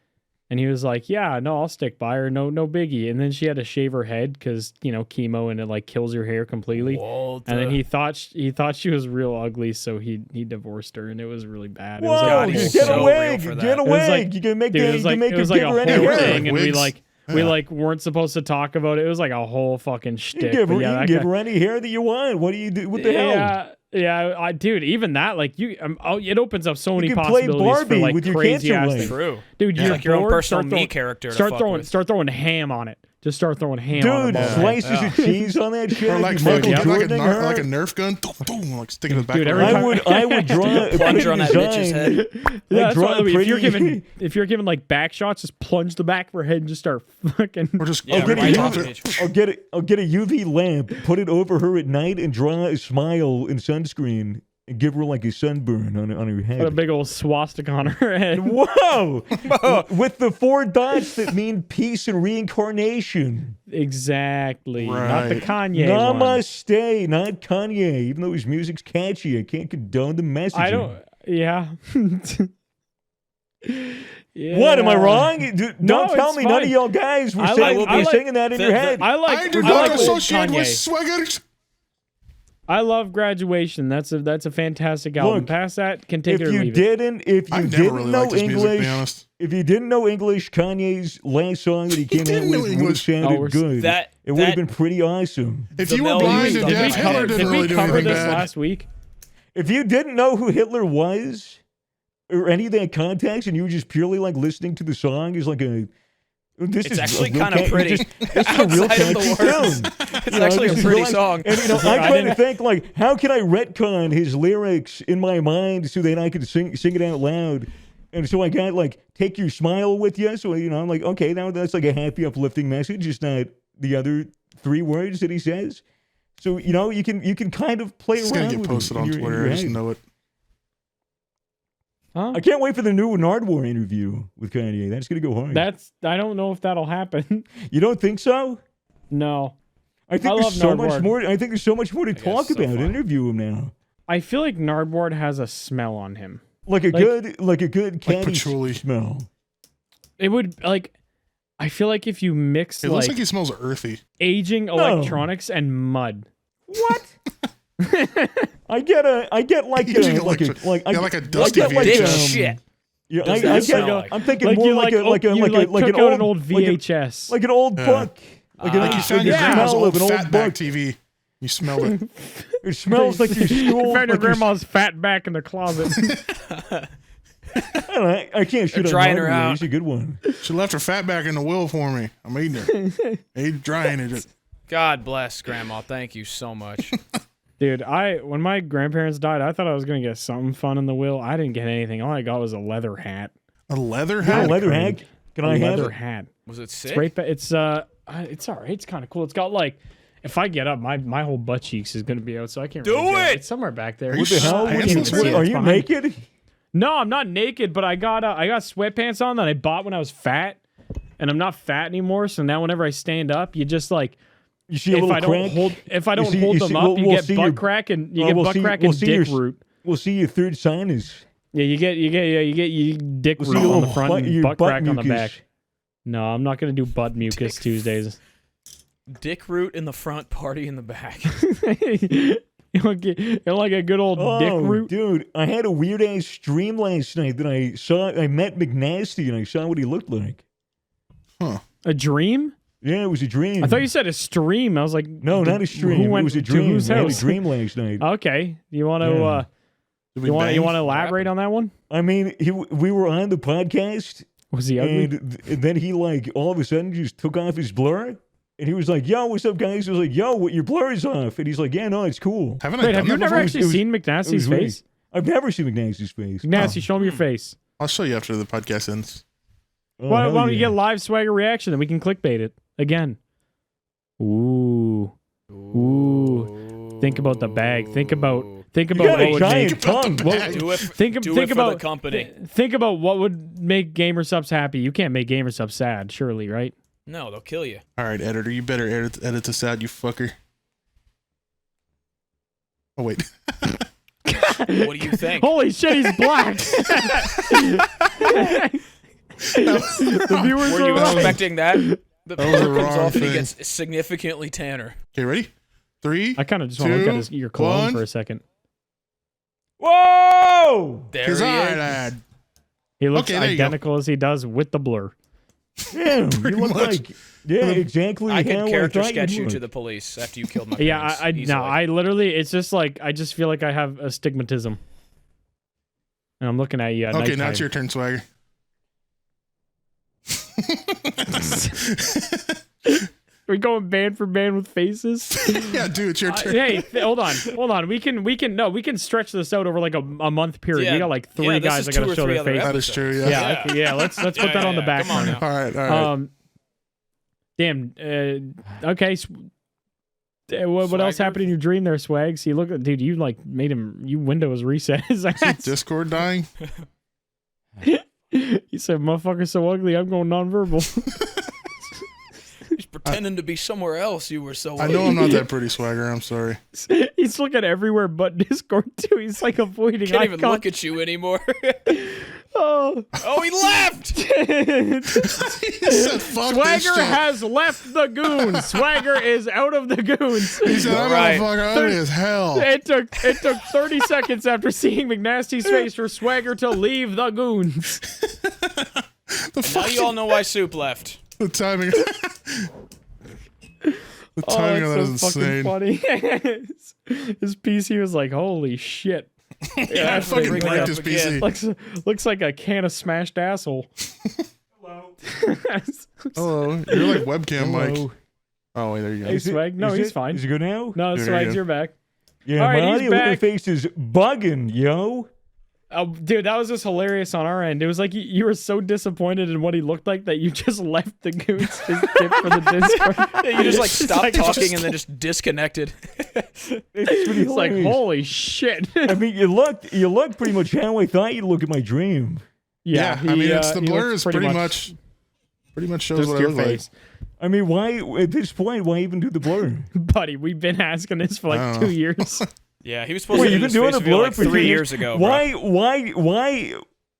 and he was like, "Yeah, no, I'll stick by her, no biggie." And then she had to shave her head because chemo, and it like kills your hair completely. Walter. And then he thought she was real ugly, so he divorced her, and it was really bad. It Whoa, was God, like, he's get so a real wig, for that. get a It was wig. like- You can make dude, the, it was like, you can it was make like her a any whole hair. thing, and we Wigs. like weren't supposed to talk about it. It was like a whole fucking You shtick. can give her, but yeah, you can that give guy- her any hair that you want. What do you do? What the hell? Yeah, dude. Even that, like it opens up so many can play possibilities for Barbie like with your crazy cancer ass ring. things. True. Dude, It's you're like your own bored, personal start throwing- me character to Start fuck throwing with. start throwing ham on it. Just start throwing ham on Dude, it. Yeah. slices Yeah. of cheese on that shit. Or like You fucking Michael get like a, Jordaning her. like a Nerf gun, like sticking in the back Dude, of every her time- head. I would draw a Plunger on that pretty bitch's design. head. Yeah, Like, that's draw why, a if you're pretty- giving like back shots, just plunge the back of her head and just start fucking. Or just Yeah, I'll get, right a off UV, the page. I'll get a UV lamp, put it over her at night, and draw a smile in sunscreen, and give her like a sunburn on her Put a head. big old swastika on her head. Whoa! With the 4 dots that mean peace and reincarnation. Exactly. Not the Right. Kanye one. Namaste, not Kanye. Even though his music's catchy, I can't condone the message. I don't. Yeah. Yeah. What, am I wrong? Don't No, tell it's me none of fine. y'all guys were I saying, like- I like- singing that in your head. I like. I do I not like associate with Kanye. swaggers. I love Graduation. That's a fantastic album. Look, Past that, can take if it or you leave it. didn't I've never didn't really know liked his music, to English, be honest. if you didn't know English, Kanye's last song that he came out didn't with know would have English. sounded Oh, good. That It would have been pretty awesome. If The you were Mel blind Gibson and stuff. deaf, Hitler Did didn't we really do cover anything this bad. last week? If you didn't know who Hitler was or any of that context, and you were just purely like listening to the song, is like a. It's actually kind of pretty. It's a real Outside of the catchy words. tune. It's actually a pretty song. And I'm trying to think like, how can I retcon his lyrics in my mind so that I can sing it out loud? And so I got like, take your smile with you. So I'm like, okay, now that's like a happy, uplifting message. It's not the other 3 words that he says. So you can kind of play It's around gonna get with posted it on in your Twitter. I just head. know it. Huh? I can't wait for the new Nardwuar interview with Kanye. That's gonna go hard. I don't know if that'll happen. You don't think so? No. I think I there's love so much Nardwuar. more. I think there's so much more to guess talk so about. far. Interview him now. I feel like Nardwuar has a smell on him. Like a good caddy patchouli. smell. It would I feel like if you mix It looks like he smells earthy. aging electronics and mud. What? I get like Aging a like a electric- like yeah, I, like a I dusty get like Dick VHS. shit. Yeah, Does I that get. smell like? I'm thinking Like more you like a like a you like a like took an out old an old VHS. like an old Yeah. book. Like an Like You old found your the grandma's smell old of an old fatback book. TV. You smelled it. It smells like your stool. Found your like your- grandma's fat back in the closet. I don't know, I can't shoot on drying her Nardwuar. out. He's a good one. She left her fat back in the will for me. I'm eating it. Ain't drying it. God bless Grandma. Thank you so much. Dude, when my grandparents died, I thought I was gonna get something fun in the will. I didn't get anything. All I got was a leather hat. A leather Yeah, hat? leather hat. Can I have leather it? hat. Was it It's sick? right. It's all right. It's kind of cool. It's got like, if I get up, my whole butt cheeks is gonna be out, so I can't. Do really get it! It's somewhere back there. Are you What the hell? pantsless can't even see it. Are It's you behind. naked? No, I'm not naked, but I got sweatpants on that I bought when I was fat, and I'm not fat anymore. So now whenever I stand up, you just like. You see a If little I crack. don't see- hold you them see- up, we'll- you we'll get see butt your- crack and we'll butt see- crack we'll and see dick your- root. We'll see your third sinus. Yeah, you get dick We'll root see your on the little front and your butt crack on the mucus. back. No, I'm not gonna do butt mucus Dick- Tuesdays. Dick root in the front, party in the back. You like a good old dick Oh, root? dude, I had a weird ass stream last night that I met Mcnasty and I saw what he looked like. A dream? Yeah, it was a dream. I thought you said a stream. I was like, No, not a stream. Who went It was a to dream. whose I had a house? dream last night. Okay, you want to Yeah. Did we you want bang? to elaborate on that one? I mean, we were on the podcast, Was he ugly? and then he like all of a sudden just took off his blur, and he was like, "Yo, what's up, guys?" I was like, "Yo, what your blur is off," and he's like, "Yeah, no, it's cool." Haven't I Wait, done have you that never before? actually It was- seen It McNasty's was weird. face? I've never seen McNasty's face. McNasty, show me your face. I'll show you after the podcast ends. Oh, Why hell don't you yeah. get live swagger reaction, then we can clickbait it again. Ooh. Ooh. Think about the bag. Think about You what got a would giant make tongue. bag. Do it. think do think it for about the company. Think about what would make gamer subs happy. You can't make gamer subs sad, surely, right? No, they'll kill you. All right, editor, you better edit this out, you fucker. Oh, wait. What do you think? Holy shit, he's black. The viewers Were are you right. expecting that? The That was the picture comes wrong off and he thing. gets significantly tanner. Okay, ready? 3. I kind of just want to look at 2, your cologne 1. for a second. Whoa! There His he eye is. lad. He looks Okay, there you go. identical as he does with the blur. Damn, you Pretty look much. like exactly I how could character I thought sketch you would. to the police after you killed my Yeah, parents. I easily. no, I literally, it's just like I just feel like I have astigmatism. And I'm looking at you at Okay, nighttime. now it's your turn, Swagger. We're going band for band with faces. Yeah, dude, it's your turn. Hey, hold on. We can stretch this out over like a month period. Yeah, we got like 3 yeah, this guys is that got 2 to or show 3 their other face. That is true, yeah. Yeah, let's put that on the back Come on burner. now. All right, all right. Damn. Okay. What else Swagger? happened in your dream there, Swags? You look, dude. You like made him. You Windows reset his ass. Discord dying? He said, "Motherfucker's so ugly, I'm going nonverbal." He's pretending to be somewhere else. You were so. I know I'm not that pretty, Swagger. I'm sorry. He's looking everywhere but Discord too. He's like avoiding. Can't eye even look contact. at you anymore. Oh. Oh, he left. He said, fuck this Swagger shit. has left the Goons. Swagger is out of the Goons. He said, that Right. motherfucker ugly as hell. It took 30 seconds after seeing McNasty's face for Swagger to leave the Goons. The Now fuck? you all know why Soup left. The timing. The timing of that is so fucking insane. funny. His PC was like, holy shit. Yeah, I that's fucking big wrecked up his again. PC. Looks like a can of smashed asshole. Hello. Hello, you're like webcam Mike. Hello. Oh wait, there you go. Hey, Swag. No, he's fine. Is it good now? No, Dude, Swags, yeah. you're back. Yeah, All right, my he's audio back. interface is bugging, yo. Oh, dude, that was just hilarious on our end. It was like you were so disappointed in what he looked like that you just left the Goons his tip for the Discord. Yeah, you just like It's stopped like- talking and then just disconnected. It's pretty It's like, hilarious. holy shit. I mean, you looked pretty much how I thought you'd look at my dream. Yeah, I mean, it's the he blur looks is pretty much shows just what I your look like. face. I mean, why at this point? Why even do the blur? Buddy, we've been asking this for I like don't 2 know. years. Yeah, he was supposed Wait, to you've do been this doing face a reveal blur like for 3 2 years ago. Bro.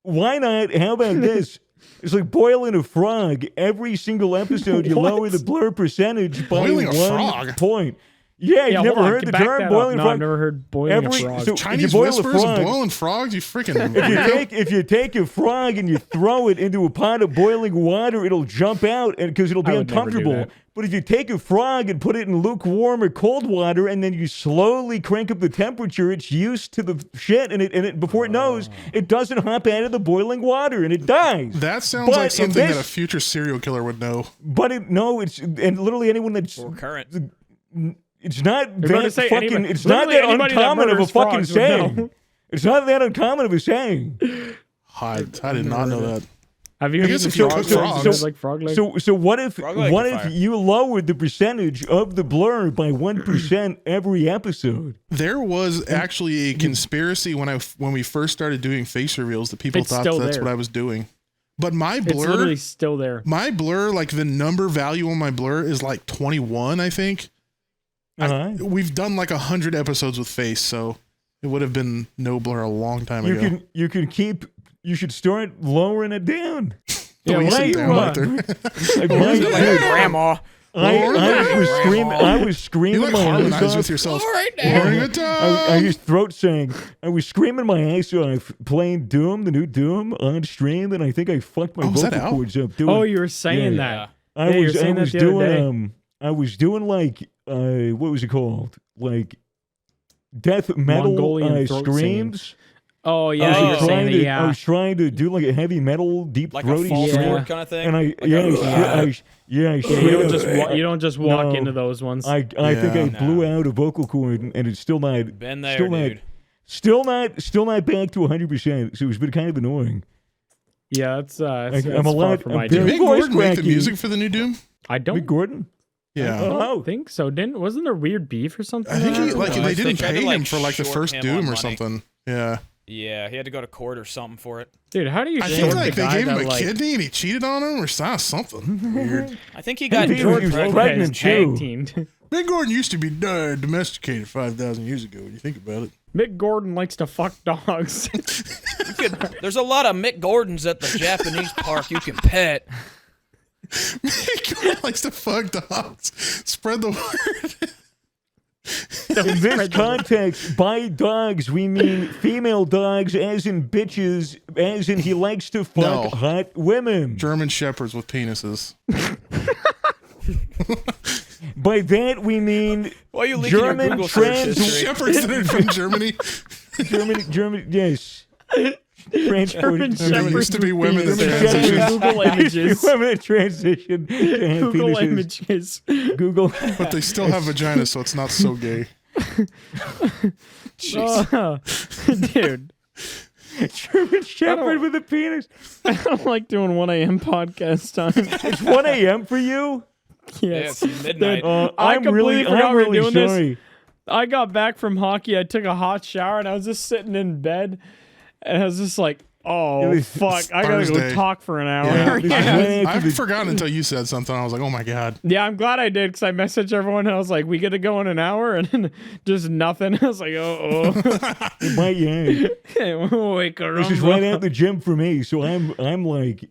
Why not? How about this? It's like boiling a frog. Every single episode, you What? lower the blur percentage by Boiling a 1 frog? point. Yeah, you've Yeah, never hold on, heard the back term that up. boiling No, frog. I've never heard boiling a frog. so Chinese you boil a whispers and frog. boiling frogs. You freaking. If you take a frog and you throw it into a pot of boiling water, it'll jump out, and because it'll be I would never do uncomfortable. that. But if you take a frog and put it in lukewarm or cold water, and then you slowly crank up the temperature, it's used to the shit, and it before it knows, it doesn't hop out of the boiling water, and it dies. That sounds But like in something that a this- future serial killer would know. But it's and literally anyone that's Or current. it's not You're about to that say fucking anybody- it's not literally that anybody that uncommon of a murders fucking frogs would know. saying. It's not that uncommon of a saying. I did not know that. Have you I ever guess eaten if you frogs? cook frogs- Does it like frog leg? So what if Frog leg what is if fire. you lowered the percentage of the blur by 1% every episode? There was actually a conspiracy when we first started doing face reveals that people It's thought still that's there. what I was doing. But my It's blur, literally still there. like the number value on my blur is like 21, I think. Uh-huh. We've done like 100 episodes with face, so it would have been no blur a long time ago. You should start lowering it down. The way you sit down my- right there. Like, Is it like dude, a grandma? I was You screaming like my ass harmonize off. with yourself. All right Having now. a good time. I used throat saying I was screaming my ass off playing Doom, the new Doom on stream, and I think I fucked my Oh, is that vocal out? cords up doing. Oh, you were saying Yeah. that. I Yeah, you were was saying that the other day. I was doing like what was it called? Like death metal Mongolian throat screams. Oh, I yeah, was you were saying trying that, to I yeah. was trying to do like a heavy metal deep Like a throaty false Yeah. scream. fort kind of thing. And I Like yeah, a- You straight don't up- just you don't just walk No. into those ones. I think I Yeah. blew out a vocal cord and it's still not Been there, still dude. still not back to 100%. So it's been kind of annoying. Yeah, that's I'm that's a far lot- from I'm my Did very jam. Mick voice Gordon make the cracky. music for the new Doom? I Mick don't Gordon? Yeah. Oh. think so. Wasn't there weird beef or something? I think he, or like what? they They didn't tried to, pay him like, for like the short first him Doom on or money. something. Yeah. Yeah, he had to go to court or something for it. Dude, how do you I short think the like they guy gave him that, a like, kidney and he cheated on him or something weird. I think he got think he George was pregnant. pregnant. tag too. teamed? Mick Gordon used to be domesticated 5,000 years ago when you think about it. Mick Gordon likes to fuck dogs. There's a lot of Mick Gordons at the Japanese park you can pet. Mick Gordon likes to fuck dogs. Spread the word. In this context, by dogs, we mean female dogs, as in bitches, as in he likes to fuck No. hot women. German shepherds with penises. By that, we mean Why are you leaking your German Google search trans- history? Shepherds that are from Germany. Germany, yes. Transported German And there shepherds used to be with women that penises. transitioned, Google images. Women that transition to have Google penises. images. Google. but they still have vaginas, so it's not so gay. Oh, dude, German Shepherd with a penis. I don't like doing 1 a.m. podcast time. It's 1 a.m. for you? Yeah, Yes. it's midnight. I completely forgot we were doing this. sorry. I got back from hockey. I took a hot shower and I was just sitting in bed, and I was just like, "Oh It was fuck, I gotta go Thursday. talk for an hour." Yeah. This is Yeah. right after I've the- forgotten until you said something. I was like, oh my God. Yeah, I'm glad I did because I messaged everyone and I was like, "We get to go in an hour," and then just nothing. I was like, "Oh, My, yeah. wait, This is right out the gym for me, so I'm like,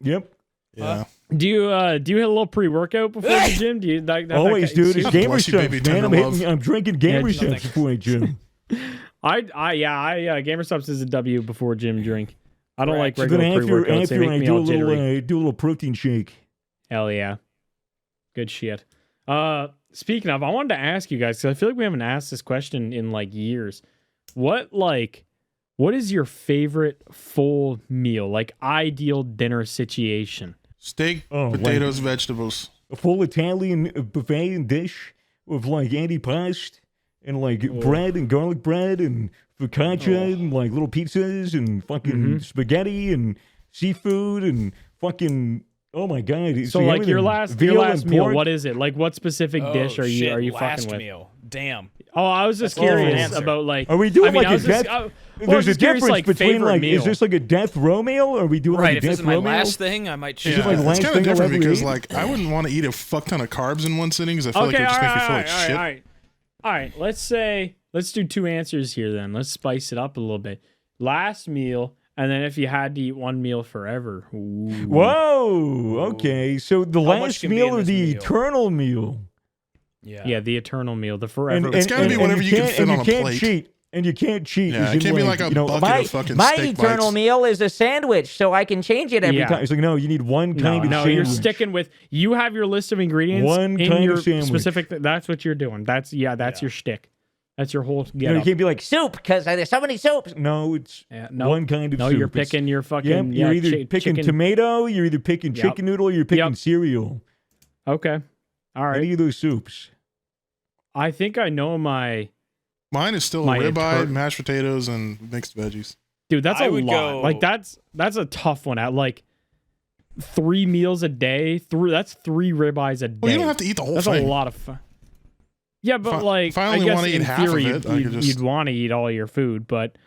yep. Yeah. Do you hit a little pre-workout before the gym? Do you like that? Always, dude. It's God gamer bless you, stuff, baby, man. tender love. I'm drinking gamer Yeah, stuff nothing. before I gym. Gamer subs is a W before gym drink. I don't like Correct. Then regular pre-workouts. They after make I me do all a little jittery. do a little protein shake. Hell yeah, good shit. Speaking of, I wanted to ask you guys because I feel like we haven't asked this question in like years. What is your favorite full meal, like ideal dinner situation? Steak, potatoes, vegetables. A full Italian buffet and dish with like antipasto and like bread and garlic bread and focaccia and like little pizzas and fucking spaghetti and seafood and fucking. Oh my god! So like your last meal, what is it? Like what specific dish are you last fucking with? Meal. Damn. Oh, I was just curious about like. Are we doing like a death? There's a difference like, between like. Meal. Is this like a death row meal? Or are we doing right? like a If death this is my row meal? last thing, I might choose. Yeah, like it's kind of different because eat? like I wouldn't want to eat a fuck ton of carbs in one sitting because I feel like it would just make me feel like shit. All right. Let's do two answers here then. Let's spice it up a little bit. Last meal. And then if you had to eat one meal forever. Ooh. Whoa. Okay. So the last meal or the eternal meal? Yeah, the eternal meal, the forever. It's got to be whatever you can fit on a plate. And you can't cheat. Yeah, it can't be like a bucket of fucking my steak eternal bites. meal is a sandwich, so I can change it every time. It's like, no, you need one kind of sandwich. You're sticking with, you have your list of ingredients. One in kind your of sandwich. Specific, that's what you're doing. That's your shtick. That's your whole You can't be like, soup, because there's so many soups. no, it's one kind of soup. No, you're picking your fucking. You're either picking chicken. tomato, you're either picking chicken noodle, or you're picking cereal. Okay. All right. Any of those soups. I think I know my. Mine is still a ribeye, mashed potatoes, and mixed veggies. Dude, that's a lot. Like that's a tough one. At like 3 meals a day, that's 3 ribeyes a day. Well, you don't have to eat the whole thing. That's a lot of fun. Yeah, but if I only want to eat half of it, you'd want to eat all your food, but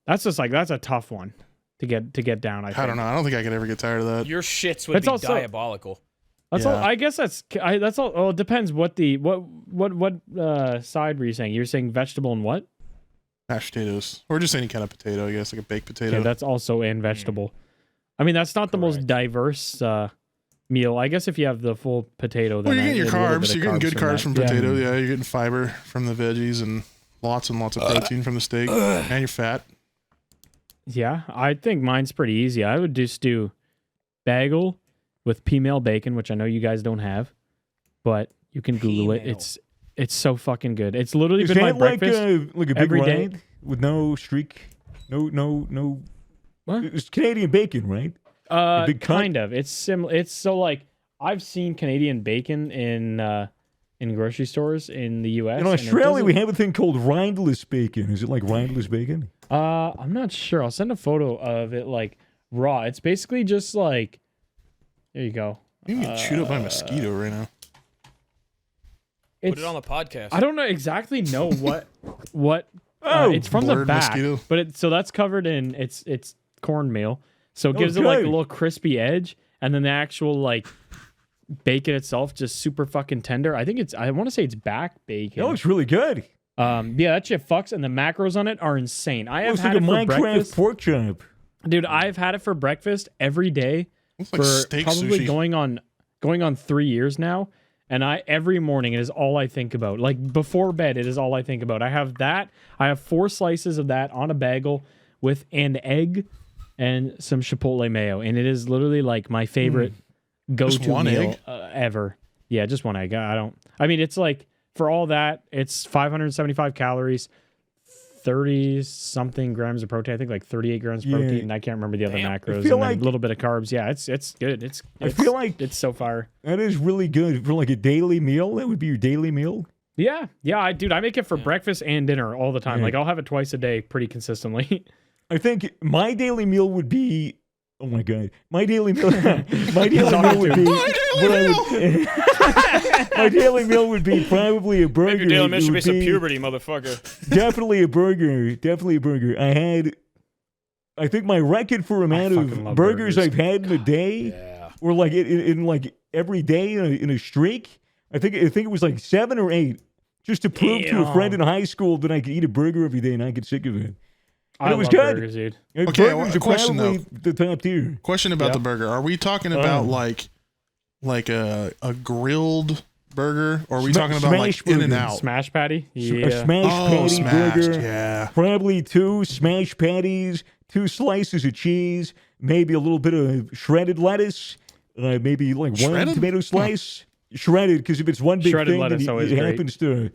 that's just like that's a tough one to get down. I don't know. I don't think I could ever get tired of that. Your shits would be also diabolical. That's all. I guess that's all. Well, it depends what side were you saying? You're saying vegetable and what? Mashed potatoes, or just any kind of potato. I guess like a baked potato. Yeah, that's also in vegetable. I mean, that's not the most diverse meal. I guess if you have the full potato, then you're getting your carbs. You're getting good carbs from potato. Yeah, you're getting fiber from the veggies and lots of protein from the steak and your fat. Yeah, I think mine's pretty easy. I would just do bagel with female bacon, which I know you guys don't have, but you can Google it. It's so fucking good. It's literally been my breakfast like a big every rind day with no streak, no. What? It's Canadian bacon, right? Kind of. It's similar. It's so like I've seen Canadian bacon in grocery stores in the U.S. In Australia, we have a thing called rindless bacon. Is it like rindless bacon? I'm not sure. I'll send a photo of it like raw. It's basically just like. There you go. You can get chewed up by a mosquito right now. Put it on the podcast. I don't exactly know what. It's from the back, mosquito. but so that's covered in it's cornmeal, so it gives it like a little crispy edge, and then the actual like bacon itself just super fucking tender. I want to say it's back bacon. That looks really good. Yeah, that shit fucks, and the macros on it are insane. I have looks had like it for Minecraft breakfast, pork chop. dude. I've had it for breakfast every day Looks like for steak probably sushi. going on 3 years now. And every morning it is all I think about. Like before bed, it is all I think about. I have that. I have 4 slices of that on a bagel with an egg and some Chipotle mayo, and it is literally like my favorite go-to meal ever. Yeah, just one egg. I mean, it's like for all that, it's 575 calories, 30 something grams of protein. I think like 38 grams of protein. And I can't remember the other macros. And then a little bit of carbs. Yeah, it's good. I feel like it's so far. That is really good for like a daily meal. That would be your daily meal. Yeah. I make it for breakfast and dinner all the time. Yeah. Like I'll have it twice a day pretty consistently. I think my daily meal would be. Oh my god, my daily meal. My daily meal would be. My daily meal would be probably a burger. Maybe your daily meal should be some puberty, motherfucker. Definitely a burger. Definitely a burger. I think my record for amount of burgers I've had in a day, or like in like every day in a streak. I think it was like 7 or 8, just to prove to a friend in high school that I could eat a burger every day and I get sick of it. And it was good. Burgers, dude. Okay, burgers are question though. The top tier. Question about the burger: are we talking about like a grilled burger, or are we talking about like burger. In and Out? Smash patty? Yeah. A smash patty burger. Yeah. Probably 2 smash patties, 2 slices of cheese, maybe a little bit of shredded lettuce, maybe like 1 tomato slice. shredded, because if it's one big Shredded thing, then lettuce always it great. happens to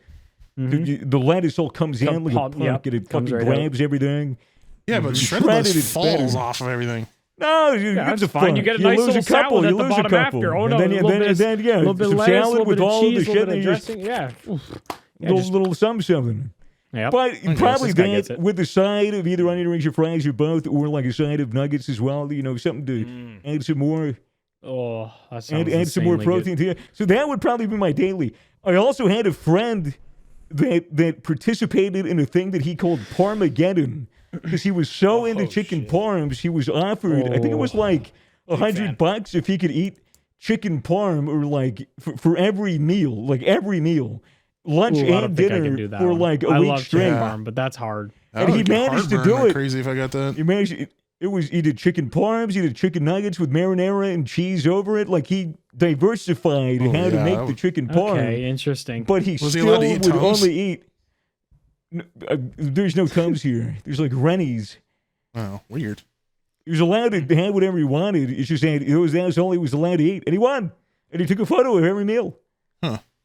the lettuce all comes in like a Pop- punk, yep, and it comes fucking right out. grabs everything. Yeah, but shredded Shredded lettuce is falls better. off of everything. No, that's it's fine. You get a nice lose little a couple. salad You at the lose a bottom couple. after. Oh, And no, then, a little bit of- then, yeah, little bit of some lettuce, salad little with bit of all cheese, the a shit. little And bit of you just dressing. Yeah. Oof. Yeah, little something. Yep. But probably this guy gets that it. with the side of either onion rings or fries or both, or like a side of nuggets as well. You know, something to add some more. Oh, that sounds Add some more insanely protein good. to it. So that would probably be my daily. I also had a friend that participated in a thing that he called Parmageddon, because he was so into chicken parms. He was offered, I think it was like $100 if he could eat chicken parm, or like for every meal, lunch Ooh, I don't and think I dinner can do that for one. like a I week love straight. chicken parm, but that's hard. And he managed to do it. Crazy if I got that. He managed. He did chicken parms. He did chicken nuggets with marinara and cheese over it. Like, he diversified how to make the chicken parm. Okay, interesting. But he Was he still allowed to eat would Tums? only eat. There's no Tums here. There's like Rennie's. Oh, weird. He was allowed to have whatever he wanted. It's just that that's all he was allowed to eat, and he won. And he took a photo of every meal.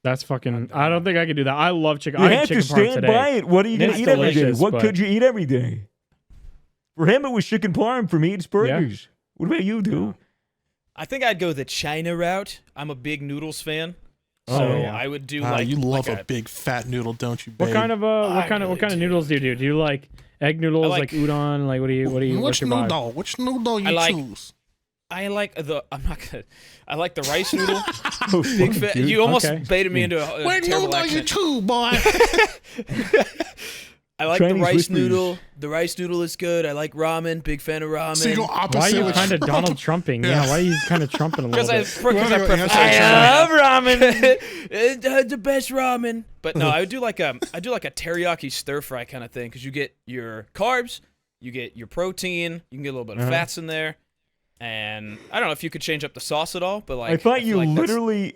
That's fucking. I don't think I could do that. I love chicken. You I had have to chicken parm stand today. by it. What are you going to It's eat every day? delicious, What but- could you eat every day? For him, it was chicken parm. For me, it's burgers. What about you, dude? I think I'd go the China route. I'm a big noodles fan. Oh, So yeah. I would do You love like a big fat noodle, don't you, babe? What kind of what kind really of noodles do you do? Do you like egg noodles, like- like udon? Like what do you? What's Which your vibe? noodle? Which noodle you I like- choose? I like the. I'm not gonna. I like the rice noodle. Oh, Big fuck, fat. dude. You almost Okay. baited me into a Which terrible noodle you accent. choose, boy? I like Chinese the rice whispers. noodle. The rice noodle is good. I like ramen. Big fan of ramen. So you go Why are opposite. you with kind of Trump. Donald Trumping? Yeah, why are you kind of trumping a little Because I, bit? because I Well, preface I it. love ramen. The best ramen. But no, I would do like a teriyaki stir fry kind of thing, because you get your carbs, you get your protein, you can get a little bit of fats in there, and I don't know if you could change up the sauce at all, but like I thought feel you like that's- literally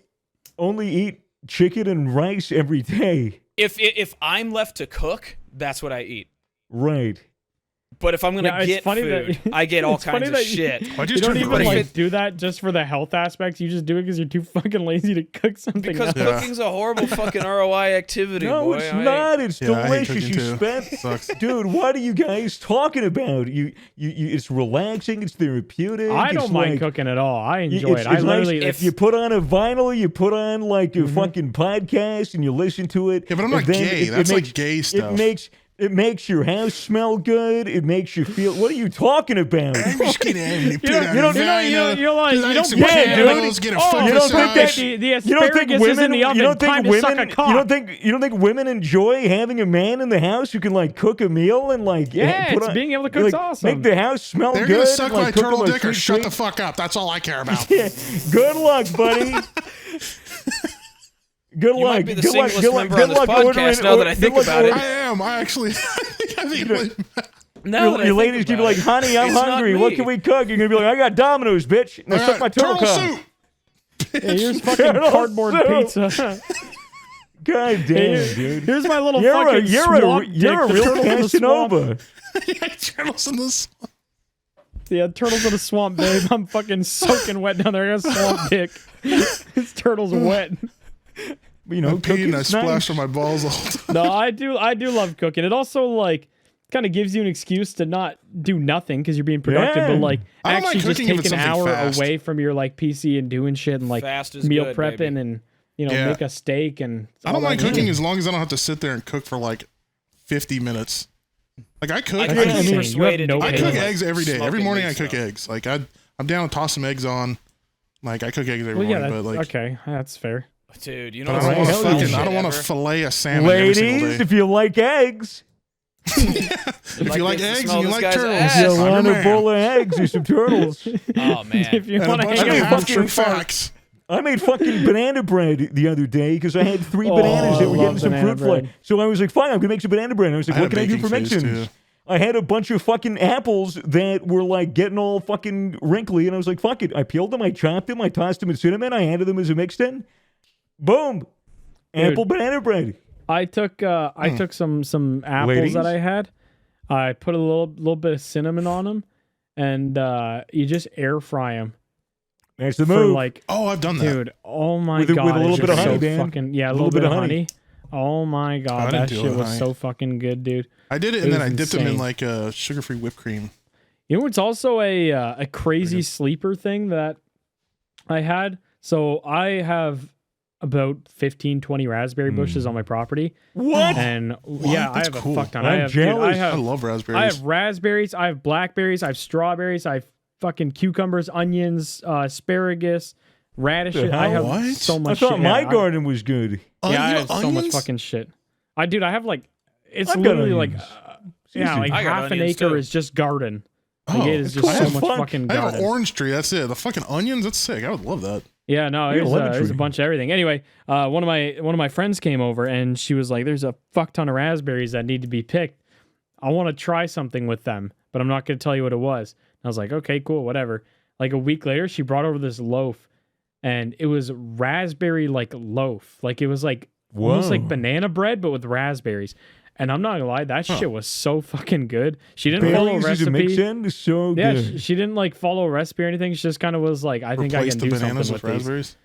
only eat chicken and rice every day. if I'm left to cook, that's what I eat. Right. But if I'm gonna Yeah, it's get funny food, that- I get all it's funny kinds of that you- shit. Why'd You don't turn even But if like it- do that just for the health aspects. You just do it because you're too fucking lazy to cook something. Because else. Yeah. cooking's a horrible fucking ROI activity, No, boy. it's I- not. It's Yeah, I hate delicious. cooking You too. spent, Sucks. dude. What are you guys talking about? You. It's relaxing. It's therapeutic. I it's don't mind like, cooking at all. I enjoy It's it. I literally. nice. If you put on a vinyl, you put on like a fucking podcast and you listen to it. Yeah, but I'm and not then gay. That's like gay stuff. It makes your house smell good. It makes you feel. What are you talking about? I'm just kidding. You don't- you don't Yeah, candles, get a you don't think that the you don't think asparagus is women? in the oven. You don't Time think to suck women? a cock. You don't think women enjoy having a man in the house who can like cook a meal and like Yeah, put it's on- being able to cook's like, awesome. Make the house smell They're good. gonna suck and, like, my cook turtle them a dick or sweet shut the treat. fuck up. That's all I care about. Yeah. Good luck, buddy. Good You luck. might be the Good luck. singlest Good luck. member Good on this luck podcast ordering. now that I good think luck about it. I am. I actually. I think No, Your ladies gonna be like, honey, I'm It's not hungry. What me. can we cook? You're gonna be like, I got Domino's, bitch. Now suck my turtle turtle cock. soup. Hey, here's fucking Turtle cardboard soup. pizza. God damn, dude. Here's my little You're a fucking swamp dick, you're a the real turtle in the swamp. Casanova. Yeah, turtles in this. Yeah, turtles in a swamp, babe. I'm fucking soaking wet down there. I got a swamp dick. This turtle's wet. You know, I pee and I cooking's splash nice. on my balls all the time. No, I do love cooking. It also like kind of gives you an excuse to not do nothing because you're being productive, Yeah. but like I don't mind actually just cooking if take it's an something hour fast. away from your like PC and doing shit and like Fast is meal good, prepping baby. and you know Yeah. make a steak and I all don't mind that cooking shit. as long as I don't have to sit there and cook for like 50 minutes. Like I cook. I I, couldn't I be mean, persuaded you to have get no cook into, like, eggs every day. Every smoking morning I meat cook stuff. eggs. Like I'm down to toss some eggs on. Like I cook eggs every Well, yeah, morning, that's, but like okay, that's fair. Dude, you know but what's I the don't most want to hell fucking yeah. I don't shit want to ever? fillet a salmon every single Ladies, day. if you like eggs, If you like this to eggs smell and you this like guy's turtles, ass. you I'm I'm want your a man. bowl of eggs or some turtles. Oh man. If you And a want to bunch hang of out, fucking half-true facts. I made fucking banana bread the other day because I had 3 bananas I that were love getting some banana fruit fly. bread. So I was like, fine, I'm gonna make some banana bread. And I was like, I what had can I do baking for phase, mixins? too. I had a bunch of fucking apples that were like getting all fucking wrinkly, and I was like, fuck it. I peeled them, I chopped them, I tossed them in cinnamon, I added them as a mixed in. Boom. Apple banana bread. I took some apples Ladies? that I had. I put a little bit of cinnamon on them, and you just air fry them. That's the for move. like, Oh, I've done that. dude, oh my With a god, little it's bit of just honey, so man. fucking, yeah, a little bit of honey. Oh my god, didn't that do it shit with was honey. so fucking good, dude. I did it, It and then was I dipped them in insane. like a sugar-free whipped cream. You know, it's also a crazy sleeper thing that I had. So I have about 15, 20 raspberry bushes on my property. What? And yeah, That's I have cool. a fuck ton. I'm jealous. I love raspberries. I have raspberries, I have blackberries, I have strawberries, I have fucking cucumbers, onions, asparagus, radishes. I have What? so I much thought shit. my Yeah, garden was good. I You have know so much onions? fucking shit. Dude, I have like, it's I've got literally like, onions. yeah, like I got half an onions, acre too. is just garden. Oh, Like, it is just cool so as much fuck. fucking I have garden. an orange tree. That's it. The fucking onions. That's sick. I would love that. Yeah, no, You got a lemon there's a tree. bunch of everything. Anyway, one of my friends came over and she was like, "There's a fuck ton of raspberries that need to be picked. I want to try something with them, but I'm not going to tell you what it was." And I was like, "Okay, cool, whatever." Like a week later, she brought over this loaf, and it was raspberry like loaf, like it was like almost like Whoa. banana bread but with raspberries. And I'm not gonna lie, that shit was so fucking good. She didn't follow a Berries is a mix recipe. in. It's so Yeah, good. she didn't like follow a recipe or anything. She just kind of was like, I think I Replace can the do something bananas with with these. raspberries.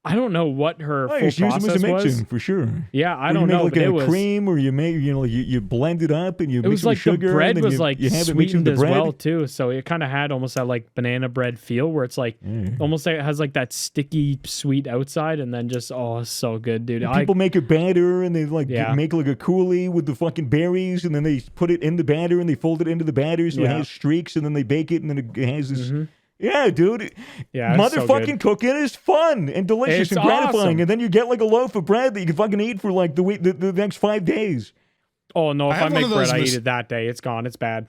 I don't know what her Oh, full just use them as a process mix was. in for sure. Yeah, I Or don't you make know, like but a it was cream, or you make you blend it up and you it mix was it with like the sugar. and bread then was you, like you have it mixed with sweetened the as bread. well too. So it kind of had almost that like banana bread feel where it's like almost like it has like that sticky sweet outside and then just it's so good, dude. And people make a batter and they like Yeah. make like a coulis with the fucking berries, and then they put it in the batter and they fold it into the batter so it Yeah. has streaks, and then they bake it, and then it has this. Yeah, dude. Yeah, it's so Motherfucking good. cooking is fun and delicious It's and gratifying, awesome. and then you get like a loaf of bread that you can fucking eat for like the week, the next 5 days. Oh no, if I I have one make of bread, those I mis- eat it that day. It's gone. It's bad.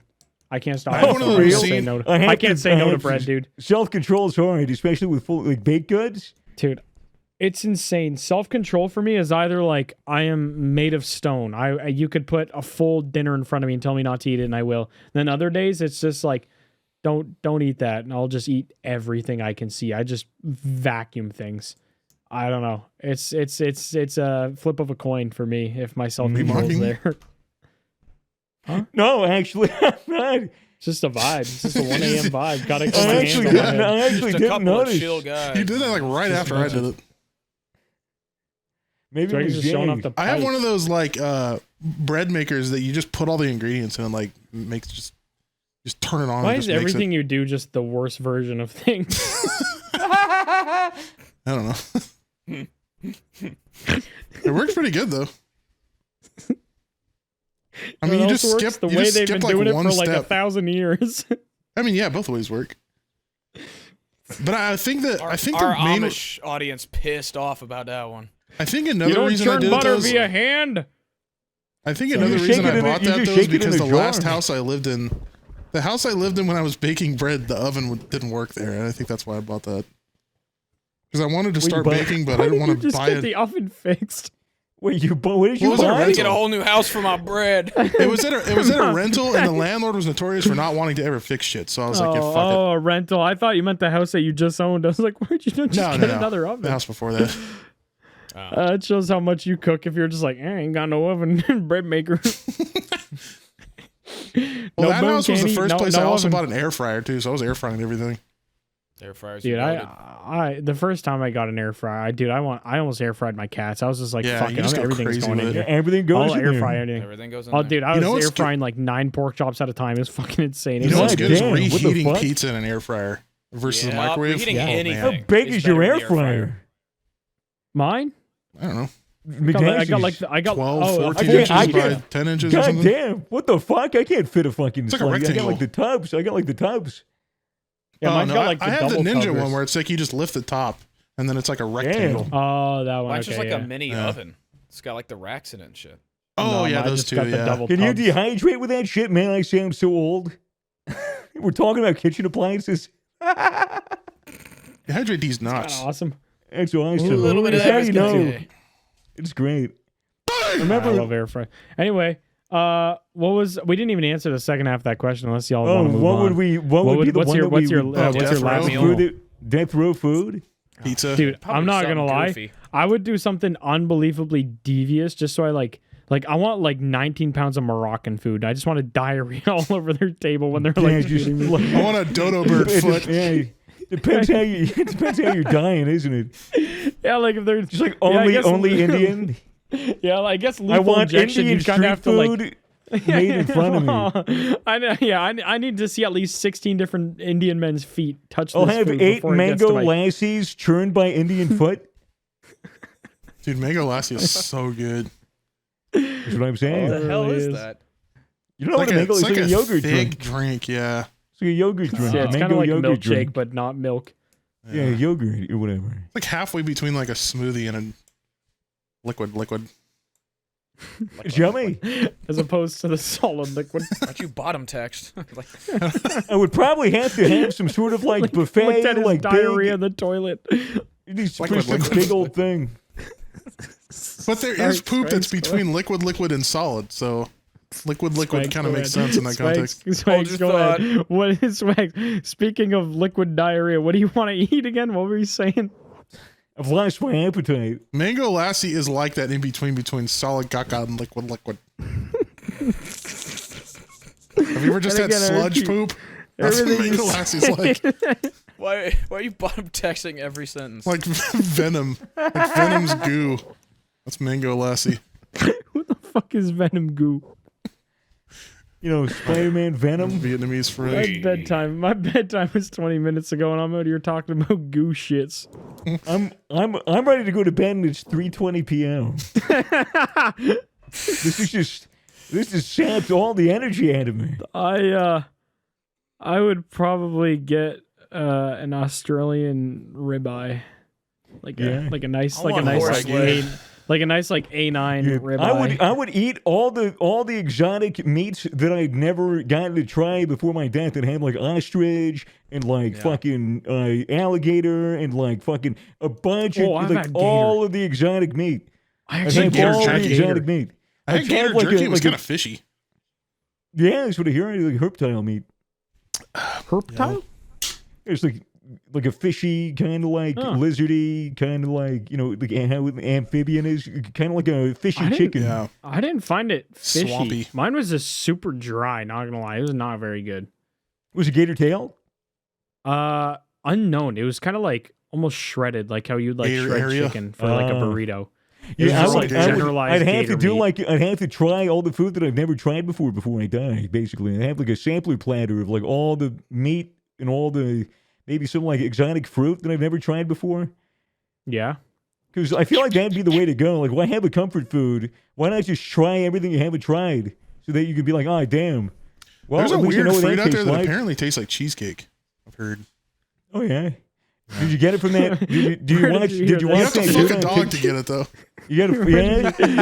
I can't stop. I have I one of can't those say seen- no. I I can't say no to have bread, dude. Self-control is hard, especially with full like baked goods. Dude, it's insane. Self-control for me is either like I am made of stone. You could put a full dinner in front of me and tell me not to eat it, and I will. Then other days it's just like, don't eat that, and I'll just eat everything I can see. I just vacuum things. I don't know. It's a flip of a coin for me if my self-control is mocking me? there. No, actually, I'm not. It's just a vibe. It's just a 1 a.m. vibe. Gotta get I my actually, hands on my didn't, head. I actually Just a didn't couple notice. of chill guys. You did that like right after I did it. Maybe So it he's was just showing Jay. off the I have pipe. one of those like bread makers that you just put all the ingredients in and like makes just turn it on. Why and is just makes everything you do just the worst version of things? I don't know. It worked pretty good though. I mean, It you just also works skip the you way just they've skip been like doing it one for like step. 1,000 years. I mean, yeah, both ways work. But I think that Our, I think our the main Amish audience pissed off about that one. I think You another don't reason I churn did it butter though is- via hand. I think So another you reason shake it I in a- bought you that just though is shake it in because a the jar. last house I lived in, when I was baking bread, the oven didn't work there, and I think that's why I bought that. Because I wanted to start buy- baking, but I Why didn't did want you to just buy get it. the oven fixed? Wait, what did you was it, a buy? rental? Get a whole new house for my bread. It was at a rental, and the landlord was notorious for not wanting to ever fix shit. So I was like, yeah, fuck it. A rental. I thought you meant the house that you just owned. I was like, why'd you not just get another oven? The house before that. It shows how much you cook if you're just like, I ain't got no oven bread maker. Well, that boom house was the candy, first no- place no I also oven. bought an air fryer too, so I was air frying everything. Air fryers. Dude, are loaded. I the first time I got an air fryer, I almost air fried my cats. I was just like, Yeah, fuck you it, just go everything's crazy going with in it. here. Everything goes I'll in air there. fry anything. Everything goes in Oh, there. dude, I You know was what's air frying like 9 pork chops at a time. It was fucking insane. You It know was what's God good is damn, what the reheating fuck? pizza in an air fryer versus a Yeah, microwave. reheating Oh, man. anything. How big It's is your better air than the air fryer. fryer? mine? I don't know. I got like 12, 14 I inches can't- by 10 inches or God something. damn! What the fuck? I can't fit a fucking. It's like a I got rectangle. like the tubs. I got like the tubs. Yeah, Oh, mine's no, got like the I have the double Ninja covers. one where it's like you just lift the top and then it's like a rectangle. Oh, that one. Mine's just okay, like yeah. a mini Yeah. oven. It's got like the racks in it and shit. Oh, No, yeah, mine those just two. got the Yeah. double Can you tubs. dehydrate with that shit, man? I sound so old. We're talking about kitchen appliances. Dehydrate these Kinda nuts. awesome. That's awesome. A little bit of That's how you everything. know. It's great. I Remember? love air fry. Anyway, we didn't even answer the second half of that question unless y'all Oh, want to move what on. would we? What would be the what's one your that what's we your would- what's your death last row meal? food? Death row food. Pizza. Dude, Probably I'm not something gonna lie. goofy. I would do something unbelievably devious just so I like I want like 19 pounds of Moroccan food. I just want to diarrhea all over their table when they're Yeah, like just eating. like- I want a dodo bird foot. Yeah, Depends how you're dying, isn't it? Yeah, like if there's Just like I guess- only Indian. Yeah, I guess lethal I want injection. Indian You kind of street have to like. food made in front of me. I know. Yeah, I need to see at least 16 different Indian men's feet touch I'll this have food 8 before it gets mango to my- lassies churned by Indian foot. Dude, Mango Lassie is so good. That's what I'm saying. What the hell really is is. that? You know what a mango is? It's Like a yogurt thick drink. yeah. It's like a yogurt drink. Yeah, it's kind of mango like a yogurt milkshake, drink. but not milk. Yeah, yogurt or whatever. It's like halfway between like a smoothie and a liquid. It's yummy. As opposed to the solid liquid. Why'd you bottom text? Like, I would probably have to have some sort of like buffet, Looked at his like diarrhea big, in the toilet. these Liquid, some liquid. big old thing. But there Sorry, is poop that's Swags, go between liquid, and solid. So liquid Swags, kind of go makes ahead. sense in that context. Swags, Hold your go ahead. What is Swags? Speaking of liquid diarrhea, what do you want to eat again? What were you saying? I've lost my appetite. Mango Lassie is like that in between solid caca and liquid. Have you ever just And had again, sludge everything- poop? That's what everything Mango you Lassie's like. why are you bottom texting every sentence? Like Venom. Like Venom's goo. That's Mango Lassie. What the fuck is Venom goo? You know, Spider-Man Venom. Vietnamese My fruit. bedtime. My bedtime was 20 minutes ago, and I'm out here talking about goo shits. I'm ready to go to bed, and it's 3:20 p.m. This just sapped all the energy out of me. I would probably get an Australian ribeye, like Yeah. a nice I want horse A, leg. like a nice like A9 Yeah, ribeye. I would eat all the exotic meats that I'd never gotten to try before my death. That had like ostrich and like fucking alligator and like fucking a bunch Oh, of I've like had gator. all of the exotic meat. I I'd actually have gator all jerky. the exotic meat. I think I'd gator have like jerky was a kind of fishy. yeah, that's what I hear. Like herptile meat. herptile. It's like a fishy kind of like Huh. lizardy kind of like like how an amphibian is kind of like a fishy I didn't- chicken. Yeah. I didn't find it fishy. Swampy. Mine was just super dry. Not gonna lie, it was not very good. Was it gator tail? Unknown. It was kind of like almost shredded, like how you'd like Gator shred area? chicken for like a Oh. burrito. It was Yeah, just I like would- I would- generalized I'd have to gator do meat. I'd have to try all the food that I've never tried before I die. Basically, I'd have like a sampler platter of like all the meat and all the maybe some like exotic fruit that I've never tried before. Yeah. Because I feel like that'd be the way to go. Like, why have a comfort food? Why not just try everything you haven't tried so that you can be like, oh damn. Well, There's a at least I weird know what fruit that out there tastes that like. apparently tastes like cheesecake. I've heard. Oh yeah. Did you get it from that? Did you Where watch? did you hear Did you that? You watch have to that fuck dude a on dog Tik- to get it though. You got to yeah.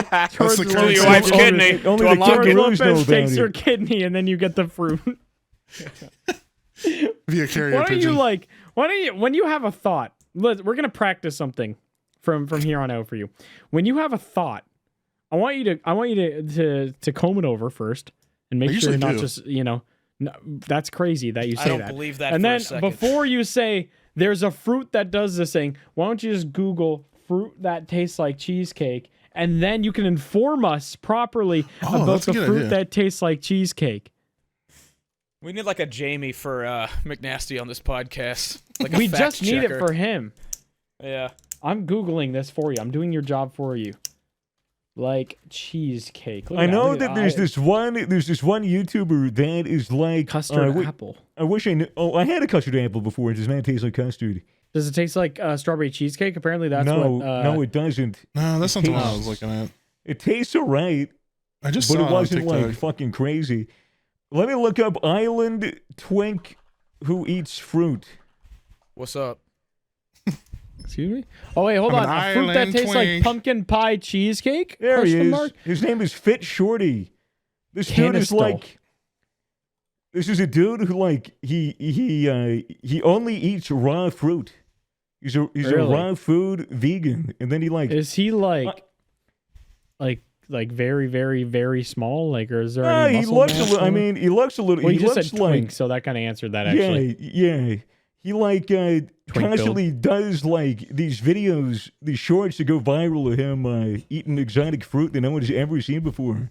That's the George current your wife's system. kidney Only to the unlock George it. Lopez Lopez takes it. your kidney and then you get the fruit. Via carrier Why don't pigeon. you like? Why don't you when you have a thought? We're gonna practice something from here on out for you. When you have a thought, I want you to comb it over first and make I sure usually you're not do. just No, that's crazy that you say I don't that. believe that And for a then second. before you say there's a fruit that does this thing, why don't you just Google fruit that tastes like cheesecake, and then you can inform us properly Oh, about that's a the good fruit idea. that tastes like cheesecake. We need like a Jamie for Mcnasty on this podcast. Like a We fact just need it checker. for him. Yeah. I'm Googling this for you. I'm doing your job for you. Like cheesecake. Look I at know look at that there's this one YouTuber that is like custard I apple. I wish I knew. Oh, I had a custard apple before. It does not taste like custard. Does it taste like strawberry cheesecake? Apparently, that's no, what. no, it doesn't. No, that's not the one I tastes- was looking at. It tastes alright, I just but saw it it on wasn't TikTok. like fucking crazy. Let me look up Island Twink who eats fruit. What's up? Excuse me. Oh wait, hold I'm on. an A fruit that island tastes like twink. pumpkin pie cheesecake? There he Question is. mark? His name is Fit Shorty. This dude is Canistel. like. This is a dude who like he only eats raw fruit. He's a Really? raw food vegan, and then he like. Is he like very very very small? Like, or is there? Ah, any he muscle looks a mass little. I on him? mean, he looks a little. Well, he you just looks said like. twink, so that kind of answered that actually. Yeah. He like constantly does like these videos, these shorts that go viral of him eating exotic fruit that no one's ever seen before.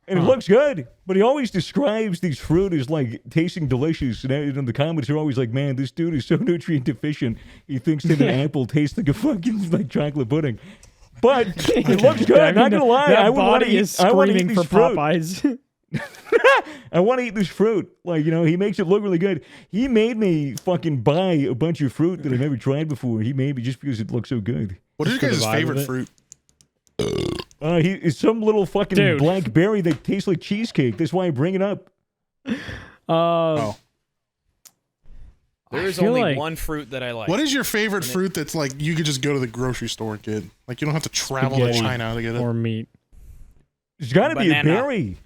And it looks good, but he always describes these fruit as like tasting delicious. And the comments are always like, "Man, this dude is so nutrient deficient. He thinks that an apple tastes like a fucking like chocolate pudding." But it looks good. I mean, not gonna lie, that I would want to body eat. is I want to eat screaming this for fruit. Popeyes. I want to eat this fruit. Like, he makes it look really good. He made me fucking buy a bunch of fruit that I've never tried before. He made me just because it looks so good. What is your guys' favorite fruit? It's some little fucking Dude. black berry that tastes like cheesecake. That's why I bring it up. Oh. There is feel only like- one fruit that I like. What is your favorite fruit that's like you could just go to the grocery store and get? Like you don't have to travel to Spaghetti China to get it. or meat. It's got to be a Banana. berry.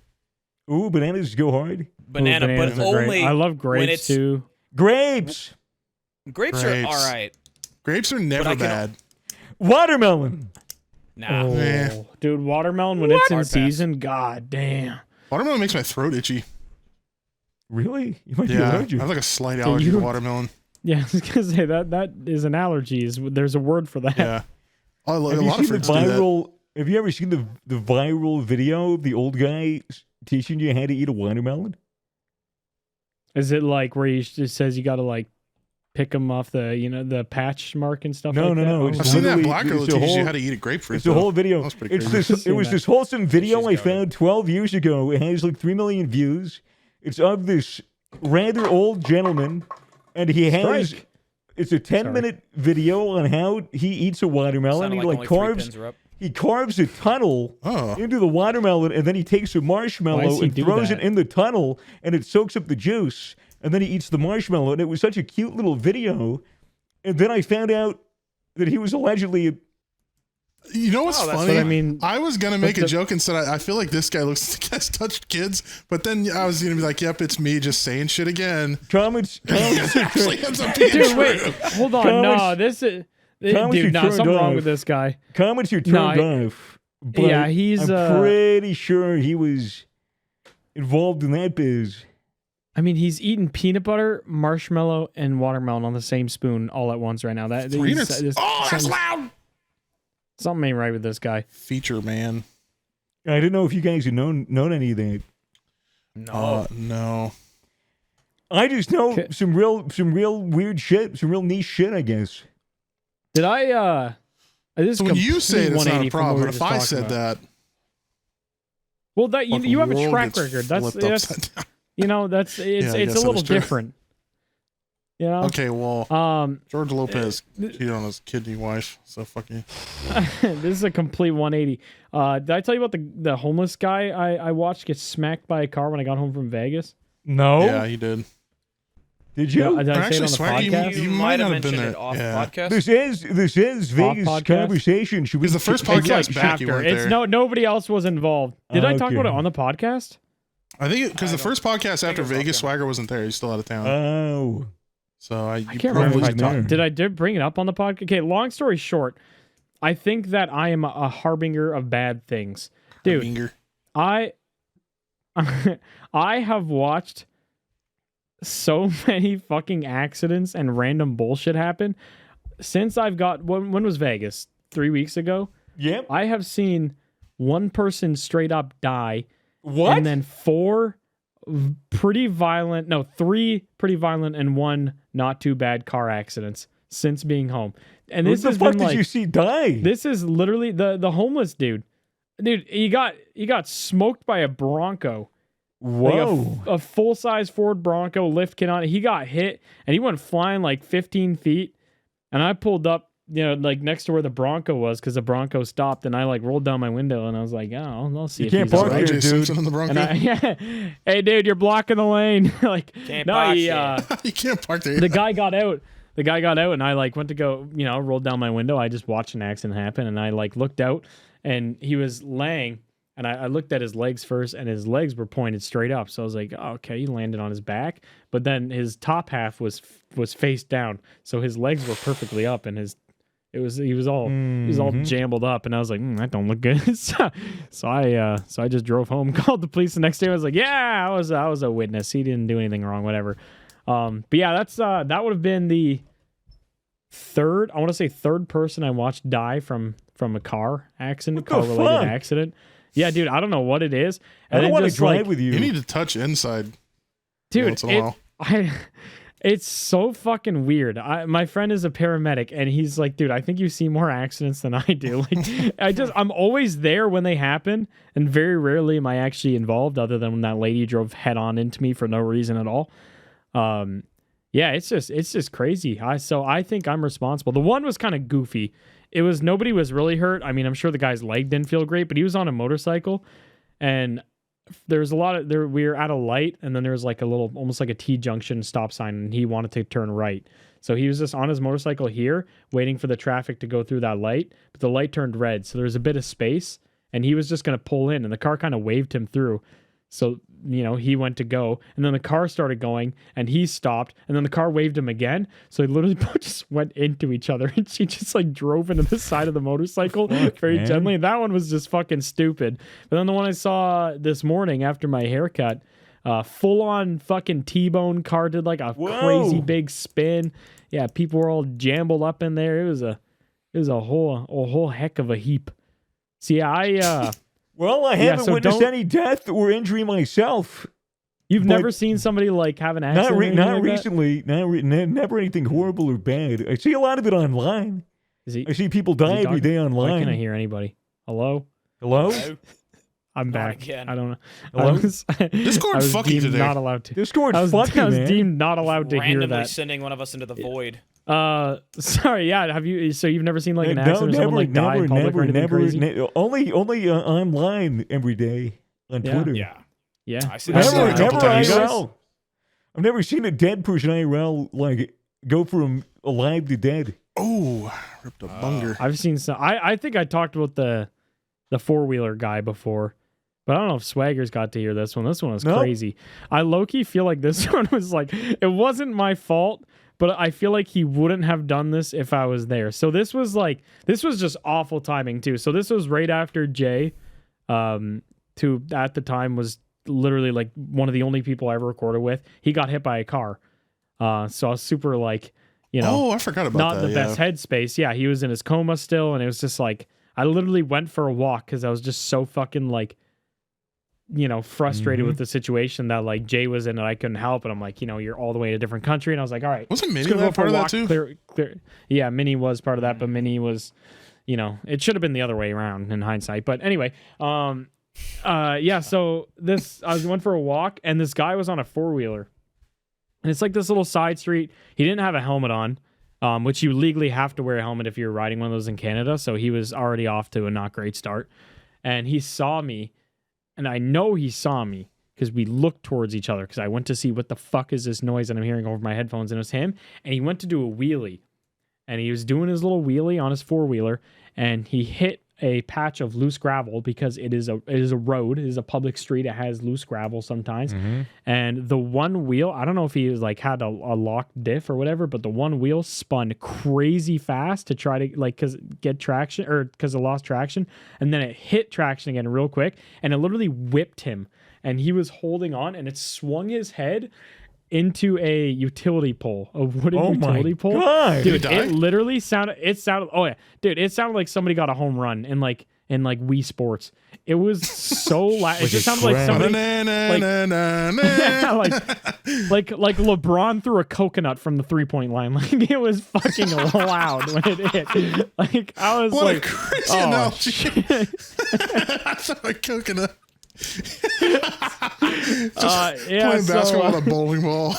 Ooh, bananas go hard. banana, Ooh, bananas but are great. only I love when grapes it's too. Grapes. grapes are all right. Grapes are never I can- bad. Watermelon. Nah, Oh, Eh. dude, watermelon when it's in Hard pass. season, god damn. Watermelon makes my throat itchy. Really? You might be Yeah, I allergic. have like a slight allergy to you- watermelon. Yeah, I was gonna say that is an allergy. There's a word for that. Yeah, a Have lot you of seen the fruits do that. viral? Have you ever seen the viral video of the old guy teaching you how to eat a watermelon? Is it like where he just says you got to like pick them off the the patch mark and stuff? No, like no, that? no, Oh, it's I've seen that literally- black girl it's that a teaches you whole- how to eat a grapefruit. It's a whole video. That's pretty It's crazy. this. It was Seen this wholesome video I She's got it. found 12 years ago. It has like 3 million views. It's of this rather old gentleman, and he has. Strike. It's a 10-minute video on how he eats a watermelon. sounded He like like only 3 carves. pins are up. He carves a tunnel Oh. into the watermelon, and then he takes a Why does marshmallow he and do throws that? it in the tunnel, and it soaks up the juice. And then he eats the marshmallow, and it was such a cute little video. And then I found out that he was allegedly. You know what's Oh, that's funny? what I mean. I was gonna make a the- joke and said I feel like this guy looks like has touched kids, but then I was gonna be like, "Yep, it's me just saying shit again." Comments. It actually ends up being Dude, true. wait, hold on. No, Comments- this is comments are dude. No, turned something wrong off. with this guy. Comments are turned No, off. But yeah, he's, I'm pretty sure he was involved in that biz. I mean, he's eating peanut butter, marshmallow, and watermelon on the same spoon all at once right now. That Three he's- nuts. this- Oh, that's something, loud. something ain't right with this guy. Feature man. I didn't know if you guys had known any of that. No. No. I just know Okay. some real weird shit, some real niche shit, I guess. Did I? This is So when you say it, it's not 180 a from what we problem. were But if just I talking said about. that, Well, that you fucking have a world track gets record. That's flipped that's upside down. that's Yeah, I it's guess a that little is true. different. You know. Okay, well, George Lopez cheated on his kidney wife, so fuck you. This is a complete 180. Did I tell you about the homeless guy I watched get smacked by a car when I got home from Vegas? No, Yeah, he did. did you? Did I say actually it on the swear you- podcast? you You might might have not have been mentioned there. it off Yeah. podcast. This is Vegas podcast? conversation. Should we? Because the first It's podcast like back, you after. weren't It's there. nobody else was involved. Did I talk Okay. about it on the podcast? I think because I the don't first podcast after it was off Vegas, camera. Swagger wasn't there. He's still out of town. Oh, So I I can't remember if I probably talked. there. Did I bring it up on the podcast? Okay, long story short, I think that I am a harbinger of bad things. Dude, Finger. I have watched so many fucking accidents and random bullshit happen since I've got when was Vegas? 3 weeks ago? yep. I have seen one person straight up die What? and then three pretty violent and one not too bad car accidents since being home. And Who this the has fuck been did like you see die? this is literally the homeless dude. Dude, he got smoked by a Bronco. Like Whoa. a full-size Ford Bronco lift cannot. He got hit and he went flying like 15 feet. And I pulled up, like next to where the Bronco was because the Bronco stopped. And I like rolled down my window and I was like, oh, I'll see You if can't he's park all here, right. O.J. dude. Simpson in the Bronco. And hey, dude, you're blocking the lane. Like, Can't no, park he, here. You can't park there. the guy got out. The guy got out, and I like went to go, rolled down my window. I just watched an accident happen, and I like looked out, and he was laying, and I looked at his legs first, and his legs were pointed straight up. So I was like, oh, okay, he landed on his back, but then his top half was face down, so his legs were perfectly up, and he was all jambled up, and I was like, that don't look good. so I just drove home, called the police the next day. I was like, yeah, I was a witness. He didn't do anything wrong, whatever. But yeah, that's that would have been the third person I watched die from a car accident, What the car related fuck? accident. Yeah, dude, I don't know what it is. I And don't then want to just, drive like, with you. You need to touch inside dude, once in a while. it's so fucking weird. My friend is a paramedic, and he's like, dude, I think you see more accidents than I do. Like, I'm always there when they happen, and very rarely am I actually involved, other than when that lady drove head on into me for no reason at all. Yeah, it's just crazy. So I think I'm responsible. The one was kind of goofy. Nobody was really hurt. I mean, I'm sure the guy's leg didn't feel great, but he was on a motorcycle, and there's a lot of there. We were at a light, and then there was like a little, almost like a T-junction stop sign, and he wanted to turn right. So he was just on his motorcycle here, waiting for the traffic to go through that light. But the light turned red, so there was a bit of space, and he was just gonna pull in, and the car kind of waved him through. So, he went to go, and then the car started going, and he stopped, and then the car waved him again. So they literally just went into each other, and she just like drove into the side of the motorcycle very gently. And that one was just fucking stupid. But then the one I saw this morning after my haircut, full on fucking T-bone car did like a crazy big spin. Yeah, people were all jambled up in there. It was a whole heck of a heap. So yeah, Well, I haven't witnessed any death or injury myself. You've never seen somebody like have an accident? Not recently. Never anything horrible or bad. I see a lot of it online. I see people die every day online. Why can't I hear anybody? Hello? Hello? I'm back. Again. I don't know. Hello? Discord fucking today. Not allowed to. Discord I was man. deemed not allowed to hear Randomly that. sending one of us into the void. Sorry, yeah. Have you? So you've never seen like an accident or someone like die in public or anything crazy? Only online every day on Twitter. Yeah. Yeah. I see I've that. seen it a Never couple times. IRL. I've never seen a dead person IRL like go from alive to dead. Oh, ripped a bunger. I've seen some. I think I talked about the 4-wheeler guy before, but I don't know if Swagger's got to hear this one. This one was crazy. I low-key feel like this one was like, it wasn't my fault, but I feel like he wouldn't have done this if I was there. So this was just awful timing too. So this was right after Jay, who at the time was literally like one of the only people I ever recorded with. He got hit by a car. So I was super like, oh, I forgot about not that. the best headspace. Yeah, he was in his coma still, and it was just like, I literally went for a walk because I was just so fucking like, frustrated with the situation that like Jay was in and I couldn't help. And I'm like, you're all the way in a different country. And I was like, all right. Wasn't Minnie go part of that walk, too? Clear. Yeah, Minnie was part of that, but Minnie was, it should have been the other way around in hindsight. But anyway, yeah, so I went for a walk, and this guy was on a 4-wheeler. And it's like this little side street. He didn't have a helmet on, which you legally have to wear a helmet if you're riding one of those in Canada. So he was already off to a not great start. And he saw me, and I know he saw me because we looked towards each other because I went to see what the fuck is this noise that I'm hearing over my headphones, and it was him. And he went to do a wheelie, and he was doing his little wheelie on his 4-wheeler, and he hit a patch of loose gravel because it is a road, it is a public street. It has loose gravel sometimes. And the one wheel, I don't know if he was like had a locked diff or whatever, but the one wheel spun crazy fast to try to get traction, or because it lost traction. And then it hit traction again real quick, and it literally whipped him. And he was holding on, and it swung his head into a utility pole, a wooden utility pole. God. Dude, it literally sounded, it sounded like somebody got a home run in Wii Sports. It was so loud. It just sounded like somebody like LeBron threw a coconut from the 3-point line. Like, it was fucking loud when it hit. Like, I was What like, a crazy analogy. That's a coconut. yeah, playing basketball on a bowling ball.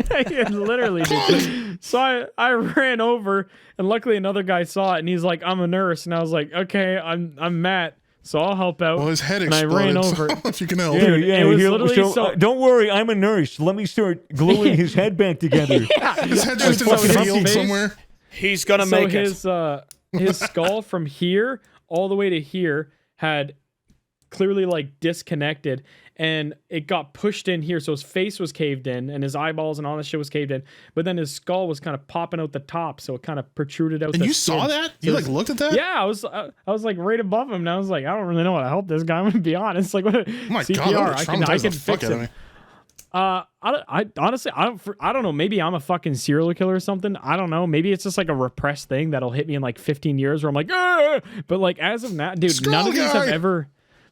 It literally did. So I ran over, and luckily another guy saw it, and he's like, I'm a nurse. And I was like, okay, I'm Matt, so I'll help out. Well, his head and exploded, I ran over. so if you can help. Dude, it was literally don't worry, I'm a nurse. Let me start gluing his head back together. His head just in a field somewhere. He's gonna make it. His skull from here all the way to here had clearly like disconnected, and it got pushed in here, so his face was caved in and his eyeballs and all that shit was caved in, but then his skull was kind of popping out the top, so it kind of protruded out. And the you skin. saw that? You like looked at that? Yeah, I was like right above him, and I was like, I don't really know how to help this guy. I'm gonna be honest. Like, what? Oh my CPR, God, I can fix him. I honestly, I don't know. Maybe I'm a fucking serial killer or something. I don't know. Maybe it's just like a repressed thing that'll hit me in like 15 years where I'm like, ah! But like as of now, dude, none of these have ever.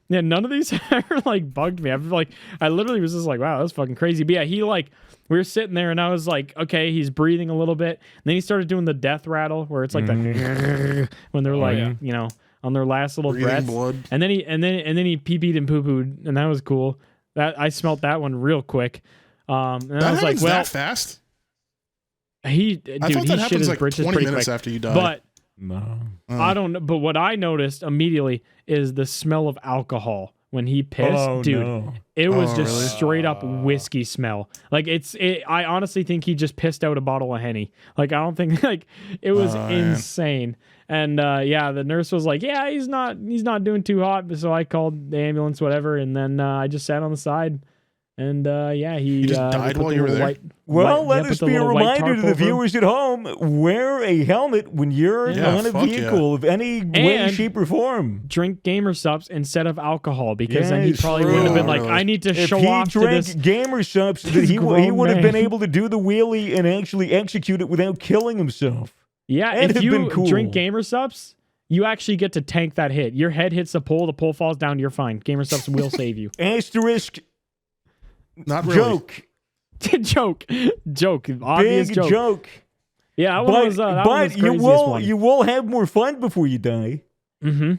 Yeah, none of these ever like bugged me. I literally was just like, wow, that's fucking crazy. But yeah, he like, we were sitting there and I was like, okay, he's breathing a little bit. And then he started doing the death rattle where it's like the when they're like, you know, on their last little Breathing breath. blood. And then he pee-peed and poo-pooed, and that was cool. That I smelt that one real quick. And That I was like, happens well, that fast? he I dude, thought he that shit happens his like britches 20 pretty minutes quick. after you die. But No. I don't know. But what I noticed immediately is the smell of alcohol when he pissed. Oh, Dude, no. it was Oh, just really? straight up whiskey smell. Like I honestly think he just pissed out a bottle of Henny. Like I don't think like it was Oh, man. insane. And yeah, the nurse was like, yeah, he's not doing too hot. So I called the ambulance, whatever, and then I just sat on the side. And yeah, he just they died put while the you were little there? Well, let put us the be a little white reminder to tarp the over him. viewers at home: wear a helmet when you're Yeah, on a fuck vehicle of any way, And shape, or form. Drink gamer subs instead of alcohol because then he Yes, probably true. wouldn't have been like, Really. I need to If show he off to drank this. gamer subs, that he grown would have been man. able to do the wheelie and actually execute it without killing himself. Yeah, That'd if have you been cool. drink gamer subs, you actually get to tank that hit. Your head hits the pole falls down, you're fine. Gamer subs will save you. Asterisk Not really. joke. joke, obvious Big joke. joke. Yeah, that one But, was that one but was the you craziest one. you will have more fun before you die. Mm-hmm.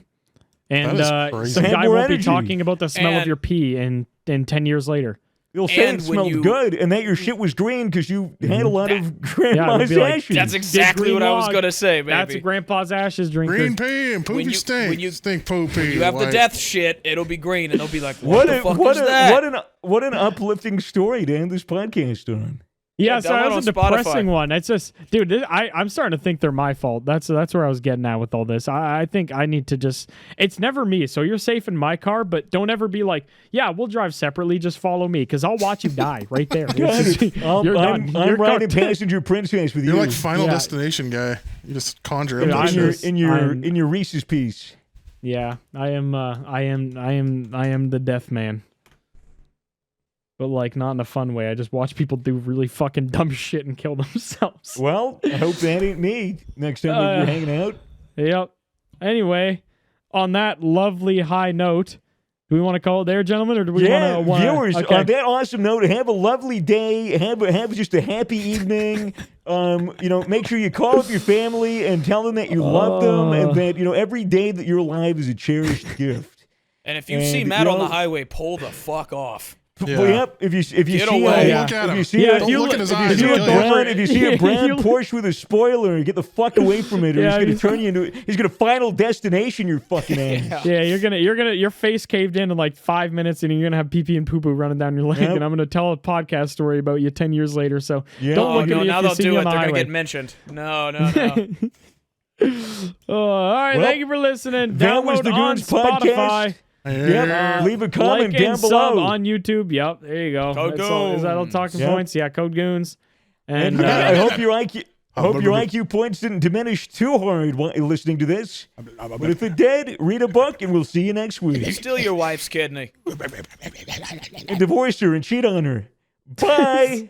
And That is crazy. some Have guy more won't be energy. talking about the smell of And- your pee in 10 years later. You'll say And it when smelled you- good and that your shit was green because you had a lot of grandma's be like, ashes. That's exactly green what I was log. gonna say, baby. That's Grandpa's ashes drinker. Green pee and poopy When you- stink. when you- stink poopy. you have the Like, death shit, it'll be green, and they'll be like, "What, the fuck what is that?" what an uplifting story to end this podcast on. Yeah, Yeah, so that download was a on Spotify. depressing one. It's just, dude, I'm starting to think they're my fault. That's where I was getting at with all this. I think I need to just, it's never me. So you're safe in my car, but don't ever be like, yeah, we'll drive separately. Just follow me because I'll watch you die right there. It's just- you're done. I'm You're riding done. passenger princess with you. You're like Final Yeah. Destination guy. You just conjure Dude, up I'm that in shit. your I'm- in your Reese's piece. Yeah, I am the death man. But like not in a fun way. I just watch people do really fucking dumb shit and kill themselves. Well, I hope that ain't me next time that you're hanging out. Yep. Anyway, on that lovely high note, do we want to call it there, gentlemen, or do we Yeah, want to? viewers, on that awesome note, have a lovely day. Have just a happy evening. Make sure you call up your family and tell them that you love them and that every day that you're alive is a cherished gift. And if you And, see you Matt on know- the highway, pull the fuck off. Yeah. Well, yep. If you Get see away. Don't look at if him. you see Yeah, a, Don't look in his if you eyes. see He'll a kill you. brown, if you see a brown You- Porsche with a spoiler, get the fuck away from it. Or Yeah, he's gonna he's- turn you into. He's gonna Final Destination your fucking ass. Yeah, your face caved in like 5 minutes, and you're gonna have pee pee and poo poo running down your leg, Yep. and I'm gonna tell a podcast story about you 10 years later. So Yeah. don't Oh look no! at me Now if they'll you see do me it. on the They're gonna highway. get mentioned. No. All right, Well, thank you for listening. that was Download the on Goons Spotify. podcast. Yeah. Yep. Leave a comment Like down and sub below. on YouTube. Yep, there you go. Code Is that all talking Yep. points? Yeah, code Goons. And And I hope your IQ. I hope your IQ points didn't diminish too hard while listening to this. But if it did, read a book and we'll see you next You week. steal your wife's kidney. And divorce her and cheat on her. Bye.